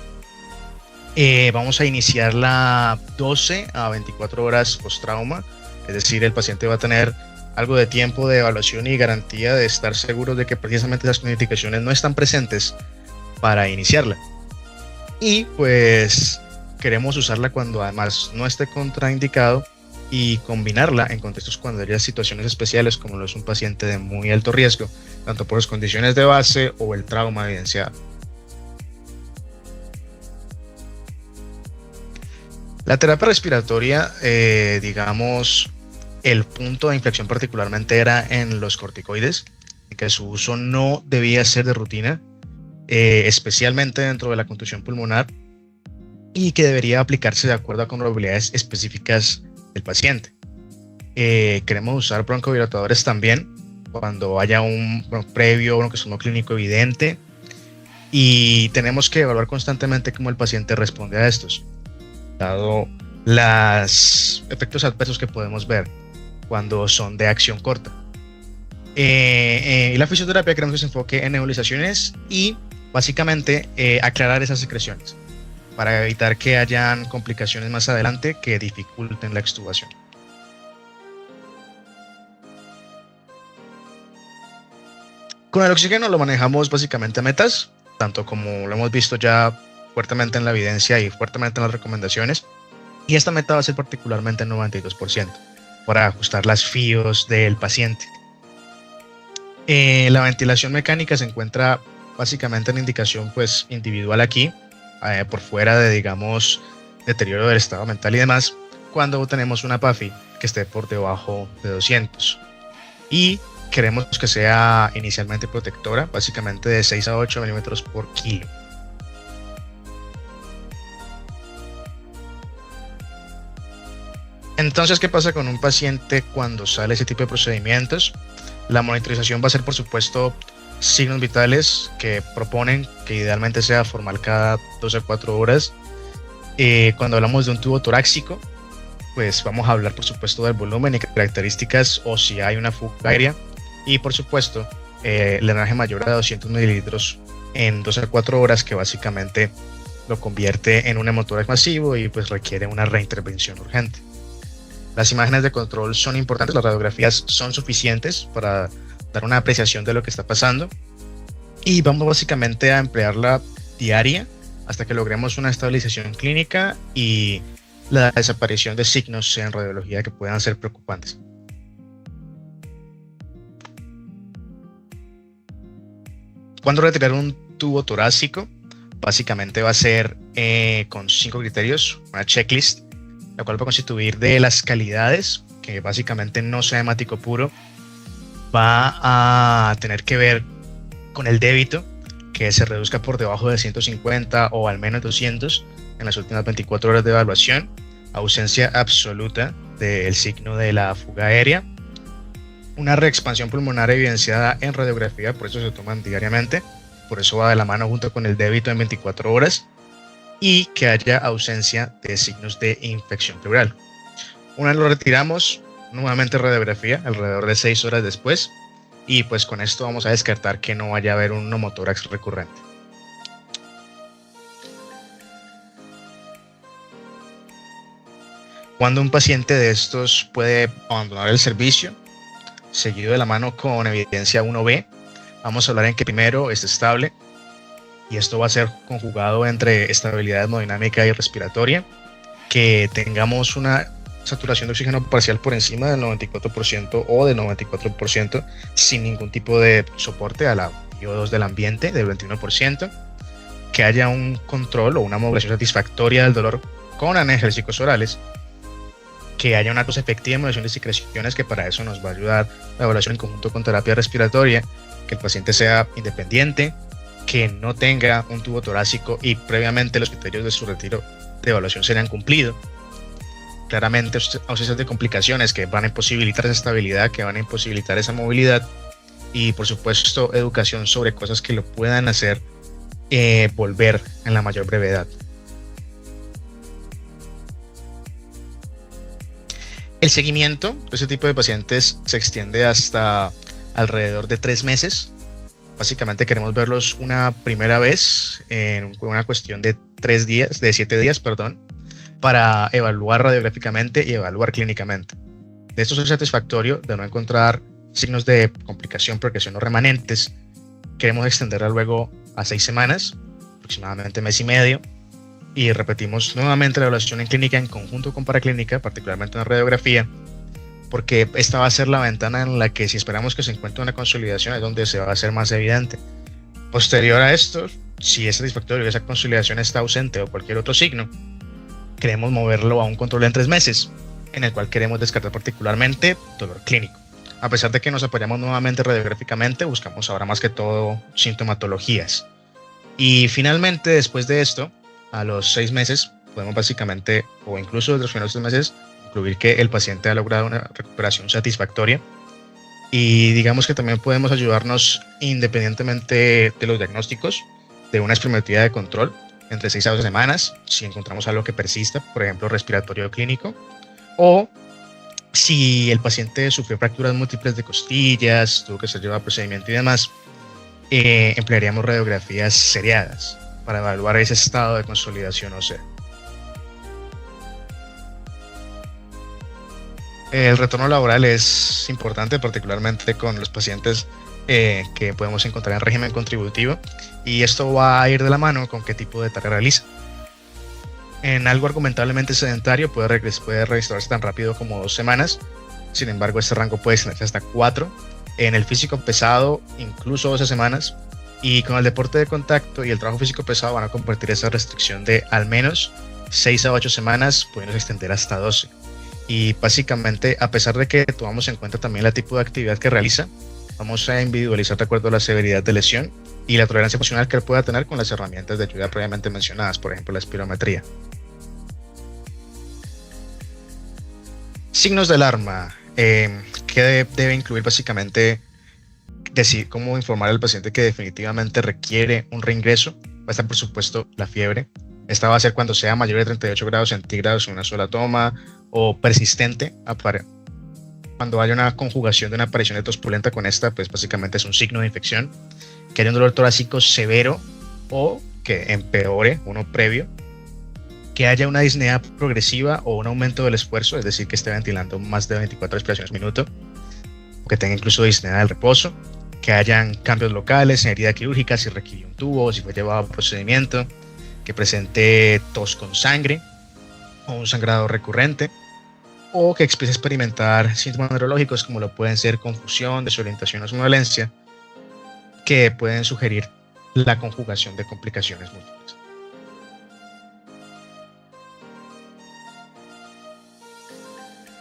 Vamos a iniciarla 12 a 24 horas post trauma, es decir, el paciente va a tener algo de tiempo de evaluación y garantía de estar seguro de que precisamente esas contraindicaciones no están presentes para iniciarla. Y pues queremos usarla cuando además no esté contraindicado y combinarla en contextos cuando haya situaciones especiales, como lo es un paciente de muy alto riesgo, tanto por las condiciones de base o el trauma evidenciado. La terapia respiratoria, digamos, el punto de inflexión particularmente era en los corticoides, en que su uso no debía ser de rutina, especialmente dentro de la contusión pulmonar, y que debería aplicarse de acuerdo a comorbilidades específicas del paciente. Queremos usar broncodilatadores también cuando haya un previo broncoespasmo clínico evidente, y tenemos que evaluar constantemente cómo el paciente responde a estos, dado los efectos adversos que podemos ver cuando son de acción corta. Y la fisioterapia queremos que se enfoque en nebulizaciones y básicamente aclarar esas secreciones para evitar que hayan complicaciones más adelante que dificulten la extubación. Con el oxígeno lo manejamos básicamente a metas, tanto como lo hemos visto ya fuertemente en la evidencia y fuertemente en las recomendaciones, y esta meta va a ser particularmente el 92% para ajustar las FIOs del paciente. La ventilación mecánica se encuentra básicamente en indicación pues individual aquí, por fuera de, digamos, deterioro del estado mental y demás, cuando tenemos una PAFI que esté por debajo de 200. Y queremos que sea inicialmente protectora, básicamente de 6 a 8 milímetros por kilo. Entonces, ¿qué pasa con un paciente cuando sale ese tipo de procedimientos? La monitorización va a ser, por supuesto, signos vitales que proponen que idealmente sea formal cada 2 a 4 horas. Cuando hablamos de un tubo torácico, pues vamos a hablar, por supuesto, del volumen y características, o si hay una fuga aérea, y por supuesto el drenaje mayor a 200 mililitros en 2 a 4 horas, que básicamente lo convierte en un hemotórax masivo y pues requiere una reintervención urgente. Las imágenes de control son importantes, las radiografías son suficientes para dar una apreciación de lo que está pasando, y vamos básicamente a emplearla diaria hasta que logremos una estabilización clínica y la desaparición de signos en radiología que puedan ser preocupantes. Cuando retirar un tubo torácico, básicamente va a ser con 5 criterios, una checklist, la cual va a constituir de las calidades, que básicamente no sea hemático puro, va a tener que ver con el débito, que se reduzca por debajo de 150 o al menos 200 en las últimas 24 horas de evaluación, ausencia absoluta del signo de la fuga aérea, una reexpansión pulmonar evidenciada en radiografía, por eso se toman diariamente, por eso va de la mano junto con el débito en 24 horas, y que haya ausencia de signos de infección pleural. Una vez lo retiramos, nuevamente radiografía alrededor de 6 horas después, y pues con esto vamos a descartar que no vaya a haber un neumotórax recurrente. Cuando un paciente de estos puede abandonar el servicio, seguido de la mano con evidencia 1B, vamos a hablar en que primero es estable, y esto va a ser conjugado entre estabilidad hemodinámica y respiratoria, que tengamos una saturación de oxígeno parcial por encima del 94% o del 94% sin ningún tipo de soporte a la VO2 del ambiente del 21%, que haya un control o una modulación satisfactoria del dolor con analgésicos orales, que haya una cosa efectiva en emulación de secreciones, que para eso nos va a ayudar la evaluación en conjunto con terapia respiratoria, que el paciente sea independiente, que no tenga un tubo torácico y previamente los criterios de su retiro de evaluación se hayan cumplido. Claramente ausencias de complicaciones que van a imposibilitar esa estabilidad, que van a imposibilitar esa movilidad, y por supuesto educación sobre cosas que lo puedan hacer volver en la mayor brevedad. El seguimiento de este tipo de pacientes se extiende hasta alrededor de 3 meses. Básicamente queremos verlos una primera vez en una cuestión de 7 días, para evaluar radiográficamente y evaluar clínicamente. De esto es satisfactorio de no encontrar signos de complicación, progresión o remanentes. Queremos extenderla luego a 6 semanas, aproximadamente mes y medio, y repetimos nuevamente la evaluación en clínica en conjunto con paraclínica, particularmente en la radiografía, porque esta va a ser la ventana en la que, si esperamos que se encuentre una consolidación, es donde se va a hacer más evidente. Posterior a esto, si es satisfactorio y esa consolidación está ausente o cualquier otro signo, queremos moverlo a un control en 3 meses, en el cual queremos descartar particularmente dolor clínico. A pesar de que nos apoyamos nuevamente radiográficamente, buscamos ahora más que todo sintomatologías. Y finalmente, después de esto, a los 6 meses, podemos básicamente, o incluso desde los primeros 6 meses, concluir que el paciente ha logrado una recuperación satisfactoria. Y digamos que también podemos ayudarnos, independientemente de los diagnósticos, de una espirometría de control entre 6 a 12 semanas, si encontramos algo que persista, por ejemplo, respiratorio clínico, o si el paciente sufrió fracturas múltiples de costillas, tuvo que ser llevado a procedimiento y demás, emplearíamos radiografías seriadas para evaluar ese estado de consolidación ósea. El retorno laboral es importante, particularmente con los pacientes que podemos encontrar en régimen contributivo, y esto va a ir de la mano con qué tipo de tarea realiza. En algo argumentablemente sedentario puede registrarse tan rápido como 2 semanas, sin embargo este rango puede extenderse hasta 4. En el físico pesado incluso 12 semanas, y con el deporte de contacto y el trabajo físico pesado van a convertir esa restricción de al menos 6 a 8 semanas, pueden extender hasta 12. Y básicamente, a pesar de que tomamos en cuenta también el tipo de actividad que realiza, vamos a individualizar de acuerdo a la severidad de lesión y la tolerancia funcional que él pueda tener con las herramientas de ayuda previamente mencionadas, por ejemplo la espirometría. Signos de alarma, que debe incluir básicamente decir cómo informar al paciente que definitivamente requiere un reingreso. Va a estar, por supuesto, la fiebre. Esta va a ser cuando sea mayor de 38 grados centígrados en una sola toma, o persistente. Cuando haya una conjugación de una aparición de tos purulenta con esta, pues básicamente es un signo de infección. Que haya un dolor torácico severo o que empeore uno previo. Que haya una disnea progresiva o un aumento del esfuerzo, es decir, que esté ventilando más de 24 respiraciones minuto, o que tenga incluso disnea del reposo. Que hayan cambios locales en herida quirúrgica, si requirió un tubo, si fue llevado a procedimiento. Que presente tos con sangre o un sangrado recurrente, o que empiece a experimentar síntomas neurológicos como lo pueden ser confusión, desorientación o somnolencia, que pueden sugerir la conjugación de complicaciones múltiples.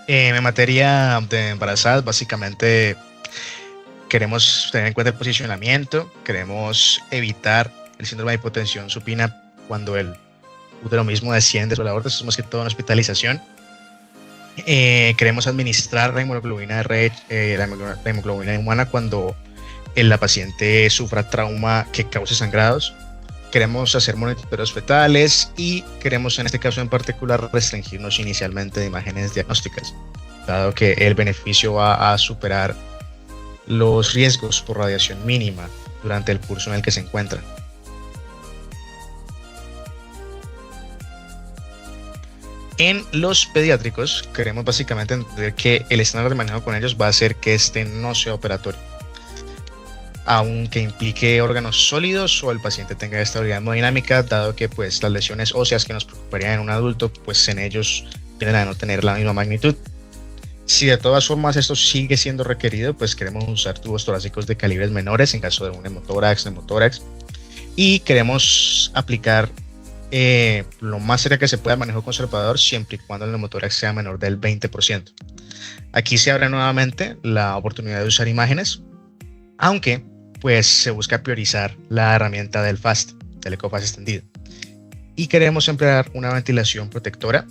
En materia de embarazadas, básicamente queremos tener en cuenta el posicionamiento, queremos evitar el síndrome de hipotensión supina cuando el útero mismo desciende sobre la aorta, eso es más que todo una hospitalización. Queremos administrar la hemoglobina de red, la hemoglobina humana cuando la paciente sufra trauma que cause sangrados. Queremos hacer monitoreos fetales y queremos, en este caso en particular, restringirnos inicialmente de imágenes diagnósticas, dado que el beneficio va a superar los riesgos por radiación mínima durante el curso en el que se encuentra. En los pediátricos queremos básicamente entender que el estándar de manejo con ellos va a ser que este no sea operatorio, aunque implique órganos sólidos o el paciente tenga estabilidad hemodinámica, dado que pues las lesiones óseas que nos preocuparían en un adulto, pues en ellos tienden a no tener la misma magnitud. Si de todas formas esto sigue siendo requerido, pues queremos usar tubos torácicos de calibres menores en caso de un hemotórax, y queremos aplicar lo más cerca que se pueda, manejo conservador, siempre y cuando el neumotórax sea menor del 20%. Aquí se abre nuevamente la oportunidad de usar imágenes, aunque pues se busca priorizar la herramienta del FAST, del EcoFast extendido. Y queremos emplear una ventilación protectora,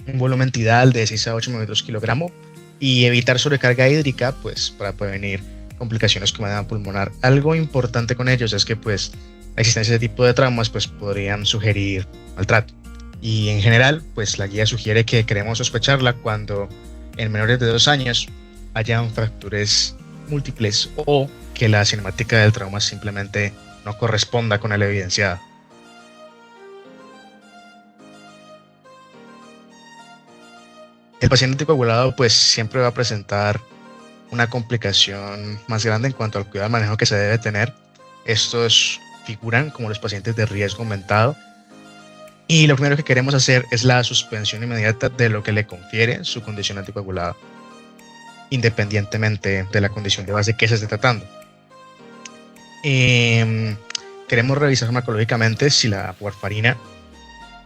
un volumen tidal de 6 a 8 mililitros kilogramo y evitar sobrecarga hídrica, pues para prevenir complicaciones como edema pulmonar. Algo importante con ellos es que pues la existencia de este tipo de traumas pues podrían sugerir maltrato. Y en general, pues la guía sugiere que queremos sospecharla cuando en menores de 2 años hayan fracturas múltiples o que la cinemática del trauma simplemente no corresponda con el evidenciado. El paciente anticoagulado pues siempre va a presentar una complicación más grande en cuanto al cuidado del manejo que se debe tener. Estos figuran como los pacientes de riesgo aumentado y lo primero que queremos hacer es la suspensión inmediata de lo que le confiere su condición anticoagulada, independientemente de la condición de base que se esté tratando. Queremos revisar farmacológicamente si la warfarina,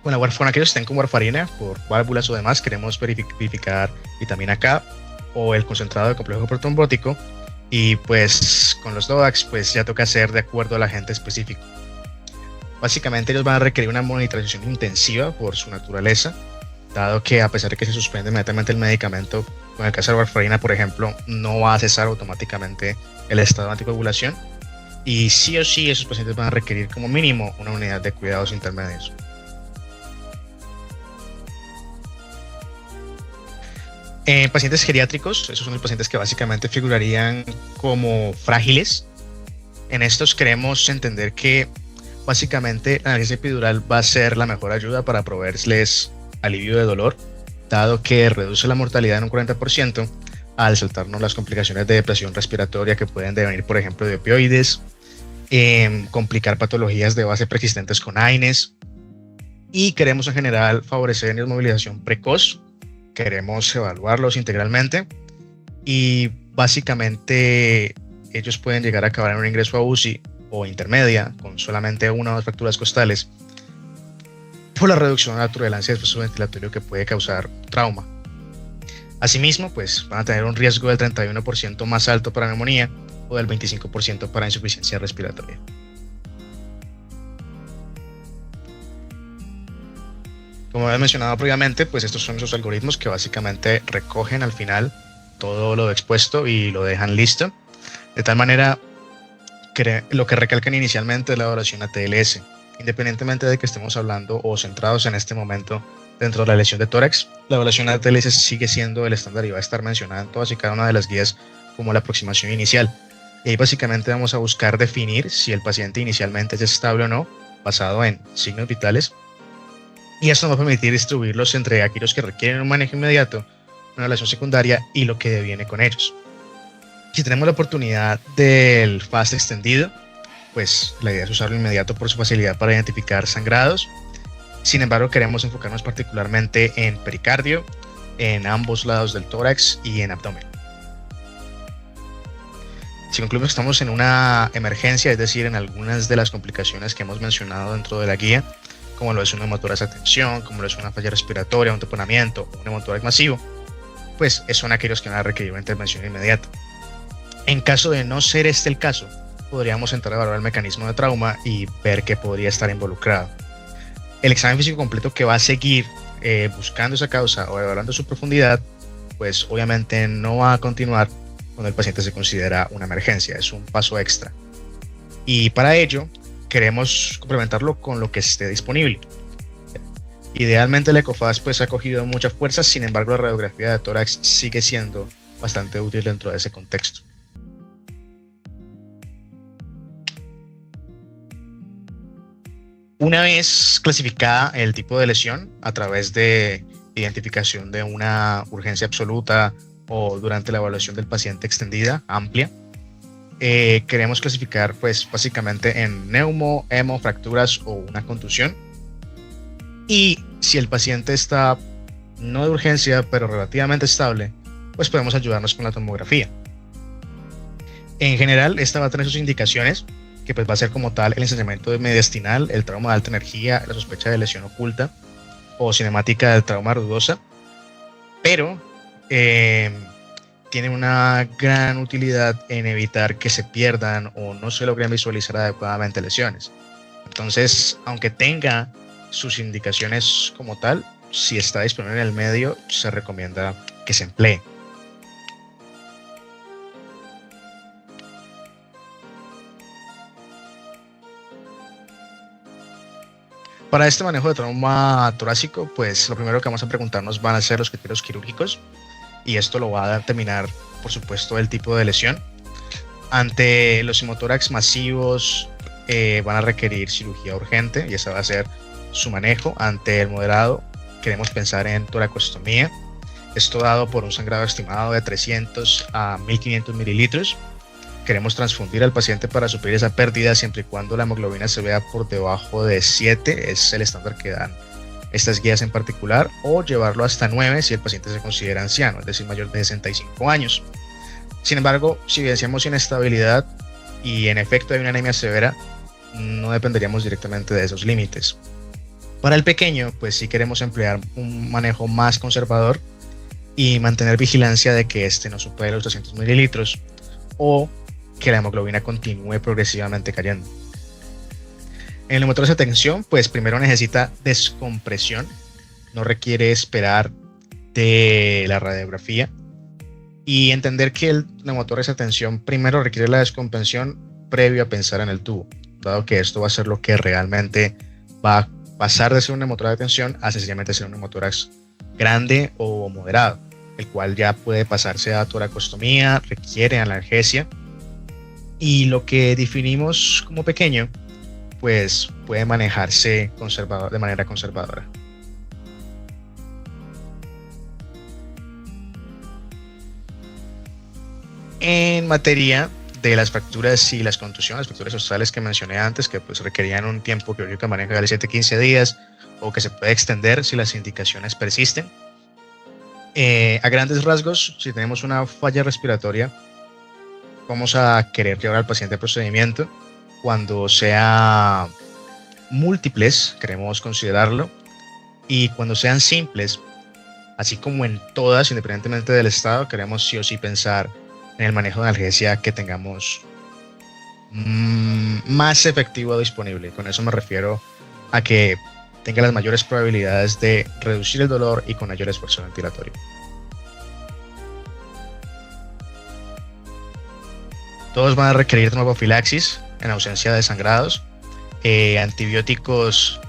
con aquellos que estén con warfarina por válvulas o demás, queremos verificar vitamina K o el concentrado de complejo protrombótico, y pues con los DOACs pues ya toca hacer de acuerdo al agente específico. Básicamente ellos van a requerir una monitorización intensiva por su naturaleza, dado que a pesar de que se suspende inmediatamente el medicamento, con el caso de la warfarina por ejemplo, no va a cesar automáticamente el estado de anticoagulación, y sí o sí esos pacientes van a requerir como mínimo una unidad de cuidados intermedios. Pacientes geriátricos, esos son los pacientes que básicamente figurarían como frágiles. En estos queremos entender que básicamente la analgesia epidural va a ser la mejor ayuda para proveerles alivio de dolor, dado que reduce la mortalidad en un 40% al saltarnos las complicaciones de depresión respiratoria que pueden devenir, por ejemplo, de opioides, complicar patologías de base persistentes con AINES, y queremos en general favorecer la movilización precoz. Queremos evaluarlos integralmente y básicamente ellos pueden llegar a acabar en un ingreso a UCI o intermedia con solamente 1 o 2 fracturas costales por la reducción de la tolerancia de esfuerzo ventilatorio que puede causar trauma. Asimismo, pues van a tener un riesgo del 31% más alto para neumonía o del 25% para insuficiencia respiratoria. Como había mencionado previamente, pues estos son esos algoritmos que básicamente recogen al final todo lo expuesto y lo dejan listo. De tal manera que lo que recalcan inicialmente es la evaluación ATLS. Independientemente de que estemos hablando o centrados en este momento dentro de la lesión de tórax, la evaluación ATLS sigue siendo el estándar y va a estar mencionada en todas y cada una de las guías como la aproximación inicial. Y ahí básicamente vamos a buscar definir si el paciente inicialmente es estable o no, basado en signos vitales. Y esto nos va a permitir distribuirlos entre aquellos que requieren un manejo inmediato, una evaluación secundaria y lo que deviene con ellos. Si tenemos la oportunidad del FAST extendido, pues la idea es usarlo inmediato por su facilidad para identificar sangrados. Sin embargo, queremos enfocarnos particularmente en pericardio, en ambos lados del tórax y en abdomen. Si concluimos que estamos en una emergencia, es decir, en algunas de las complicaciones que hemos mencionado dentro de la guía, como lo es un neumotórax a tensión, como lo es una falla respiratoria, un taponamiento o un neumotórax masivo, pues son aquellos que van a requerir una intervención inmediata. En caso de no ser este el caso, podríamos entrar a evaluar el mecanismo de trauma y ver qué podría estar involucrado. El examen físico completo que va a seguir buscando esa causa o evaluando su profundidad, pues obviamente no va a continuar cuando el paciente se considera una emergencia, es un paso extra. Y para ello, queremos complementarlo con lo que esté disponible. Idealmente el EcoFast pues ha cogido mucha fuerza, sin embargo la radiografía de tórax sigue siendo bastante útil dentro de ese contexto. Una vez clasificada el tipo de lesión a través de identificación de una urgencia absoluta o durante la evaluación del paciente extendida, amplia, queremos clasificar pues básicamente en neumo, hemo, fracturas o una contusión. Y si el paciente está no de urgencia pero relativamente estable, pues podemos ayudarnos con la tomografía. En general esta va a tener sus indicaciones que pues va a ser como tal el ensañamiento mediastinal, el trauma de alta energía, la sospecha de lesión oculta o cinemática del trauma rugosa, pero tiene una gran utilidad en evitar que se pierdan o no se logren visualizar adecuadamente lesiones. Entonces, aunque tenga sus indicaciones como tal, si está disponible en el medio, se recomienda que se emplee. Para este manejo de trauma torácico, pues lo primero que vamos a preguntarnos van a ser los criterios quirúrgicos, y esto lo va a determinar, por supuesto, el tipo de lesión. Ante los hemotórax masivos, van a requerir cirugía urgente y ese va a ser su manejo. Ante el moderado, queremos pensar en toracostomía. Esto dado por un sangrado estimado de 300 a 1500 mililitros. Queremos transfundir al paciente para suplir esa pérdida siempre y cuando la hemoglobina se vea por debajo de 7, es el estándar que dan estas guías en particular, o llevarlo hasta 9 si el paciente se considera anciano, es decir, mayor de 65 años. Sin embargo, si evidenciamos inestabilidad y en efecto hay una anemia severa, no dependeríamos directamente de esos límites. Para el pequeño, pues sí queremos emplear un manejo más conservador y mantener vigilancia de que este no supere los 200 mililitros o que la hemoglobina continúe progresivamente cayendo. En el neumotórax de tensión, pues primero necesita descompresión, no requiere esperar de la radiografía, y entender que el neumotórax de tensión primero requiere la descompresión previo a pensar en el tubo, dado que esto va a ser lo que realmente va a pasar de ser un neumotórax de tensión a sencillamente ser un neumotórax grande o moderado, el cual ya puede pasarse a toracostomía, requiere analgesia, y lo que definimos como pequeño pues puede manejarse de manera conservadora. En materia de las fracturas y las contusiones, las fracturas costales que mencioné antes, que pues requerían un tiempo quirúrgico de manejo de 7-15 días o que se puede extender si las indicaciones persisten. A grandes rasgos, si tenemos una falla respiratoria, vamos a querer llevar al paciente al procedimiento. Cuando sea múltiples, queremos considerarlo, y cuando sean simples, así como en todas, independientemente del estado, queremos sí o sí pensar en el manejo de analgesia que tengamos más efectivo disponible. Con eso me refiero a que tenga las mayores probabilidades de reducir el dolor y con mayor esfuerzo ventilatorio. Todos van a requerir termoprofilaxis en ausencia de sangrados, antibióticos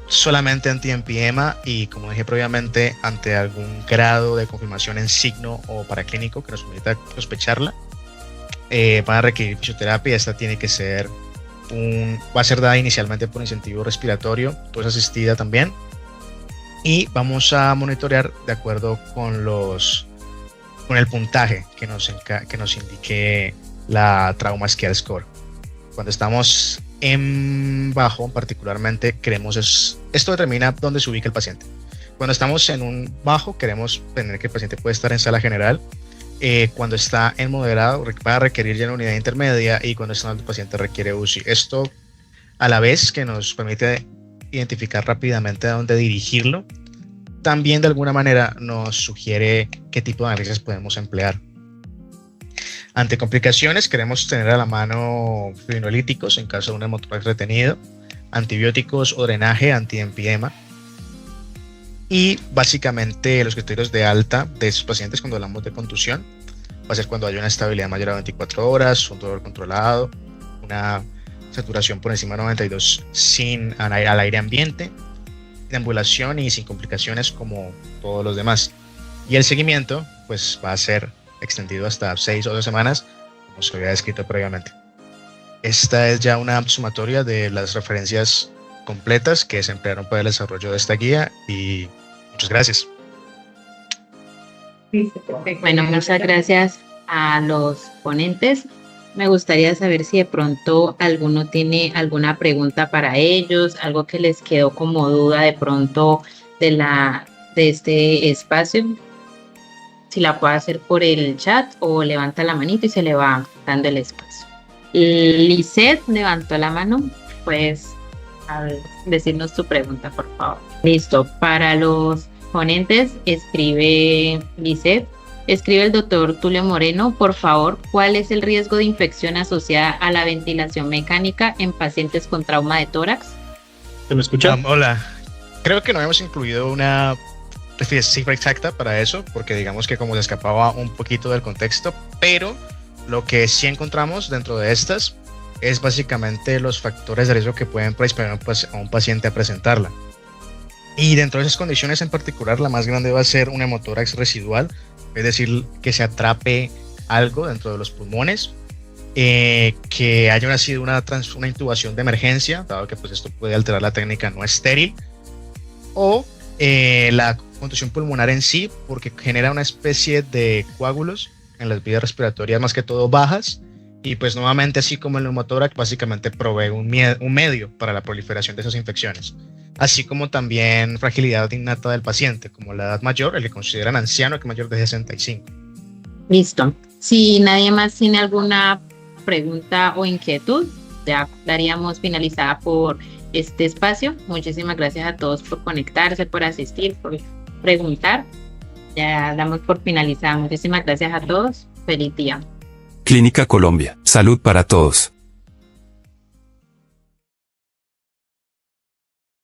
solamente anti-empiema y, como dije previamente, ante algún grado de confirmación en signo o paraclínico que nos permita sospecharla. Van a requerir fisioterapia. Esta tiene que ser va a ser dada inicialmente por incentivo respiratorio, tos asistida también, y vamos a monitorear de acuerdo con el puntaje que nos indique la Trauma Scale Score. Cuando estamos en bajo, particularmente, esto determina dónde se ubica el paciente. Cuando estamos en un bajo, queremos tener que el paciente puede estar en sala general. Cuando está en moderado, va a requerir ya una unidad intermedia, y cuando está en alto, el paciente requiere UCI. Esto, a la vez que nos permite identificar rápidamente a dónde dirigirlo, también de alguna manera nos sugiere qué tipo de análisis podemos emplear. Ante complicaciones, queremos tener a la mano fibrinolíticos en caso de un hemotórax retenido, antibióticos o drenaje anti-empiema, y básicamente los criterios de alta de estos pacientes cuando hablamos de contusión va a ser cuando haya una estabilidad mayor a 24 horas, un dolor controlado, una saturación por encima de 92 al aire ambiente, deambulación y sin complicaciones como todos los demás. Y el seguimiento pues va a ser extendido hasta 6 o 12 semanas, como se había descrito previamente. Esta es ya una sumatoria de las referencias completas que se emplearon para el desarrollo de esta guía, y muchas gracias. Bueno, muchas gracias a los ponentes. Me gustaría saber si de pronto alguno tiene alguna pregunta para ellos, algo que les quedó como duda de pronto de este espacio. Si la puede hacer por el chat o levanta la manito y se le va dando el espacio. Lisette levantó la mano. Puedes decirnos tu pregunta, por favor. Listo. Para los ponentes, escribe Lisette. Escribe el doctor Tulio Moreno, por favor, ¿cuál es el riesgo de infección asociada a la ventilación mecánica en pacientes con trauma de tórax? ¿Se me escucha? Hola, creo que no hemos incluido una cifra exacta para eso, porque digamos que como se escapaba un poquito del contexto, pero lo que sí encontramos dentro de estas es básicamente los factores de riesgo que pueden predisponer a un paciente a presentarla. Y dentro de esas condiciones en particular, la más grande va a ser un hemotórax residual, es decir, que se atrape algo dentro de los pulmones, que haya sido una intubación de emergencia, dado que pues esto puede alterar la técnica no estéril, o la contusión pulmonar en sí, porque genera una especie de coágulos en las vías respiratorias, más que todo bajas, y pues nuevamente, así como el neumotórax, básicamente provee un medio para la proliferación de esas infecciones, así como también fragilidad innata del paciente, como la edad mayor, el que consideran anciano, que es mayor de 65. Listo. Si nadie más tiene alguna pregunta o inquietud, ya daríamos finalizada por este espacio. Muchísimas gracias a todos por conectarse, por asistir, por preguntar. Ya damos por finalizada. Muchísimas gracias a todos. Feliz día. Clínica Colombia. Salud para todos.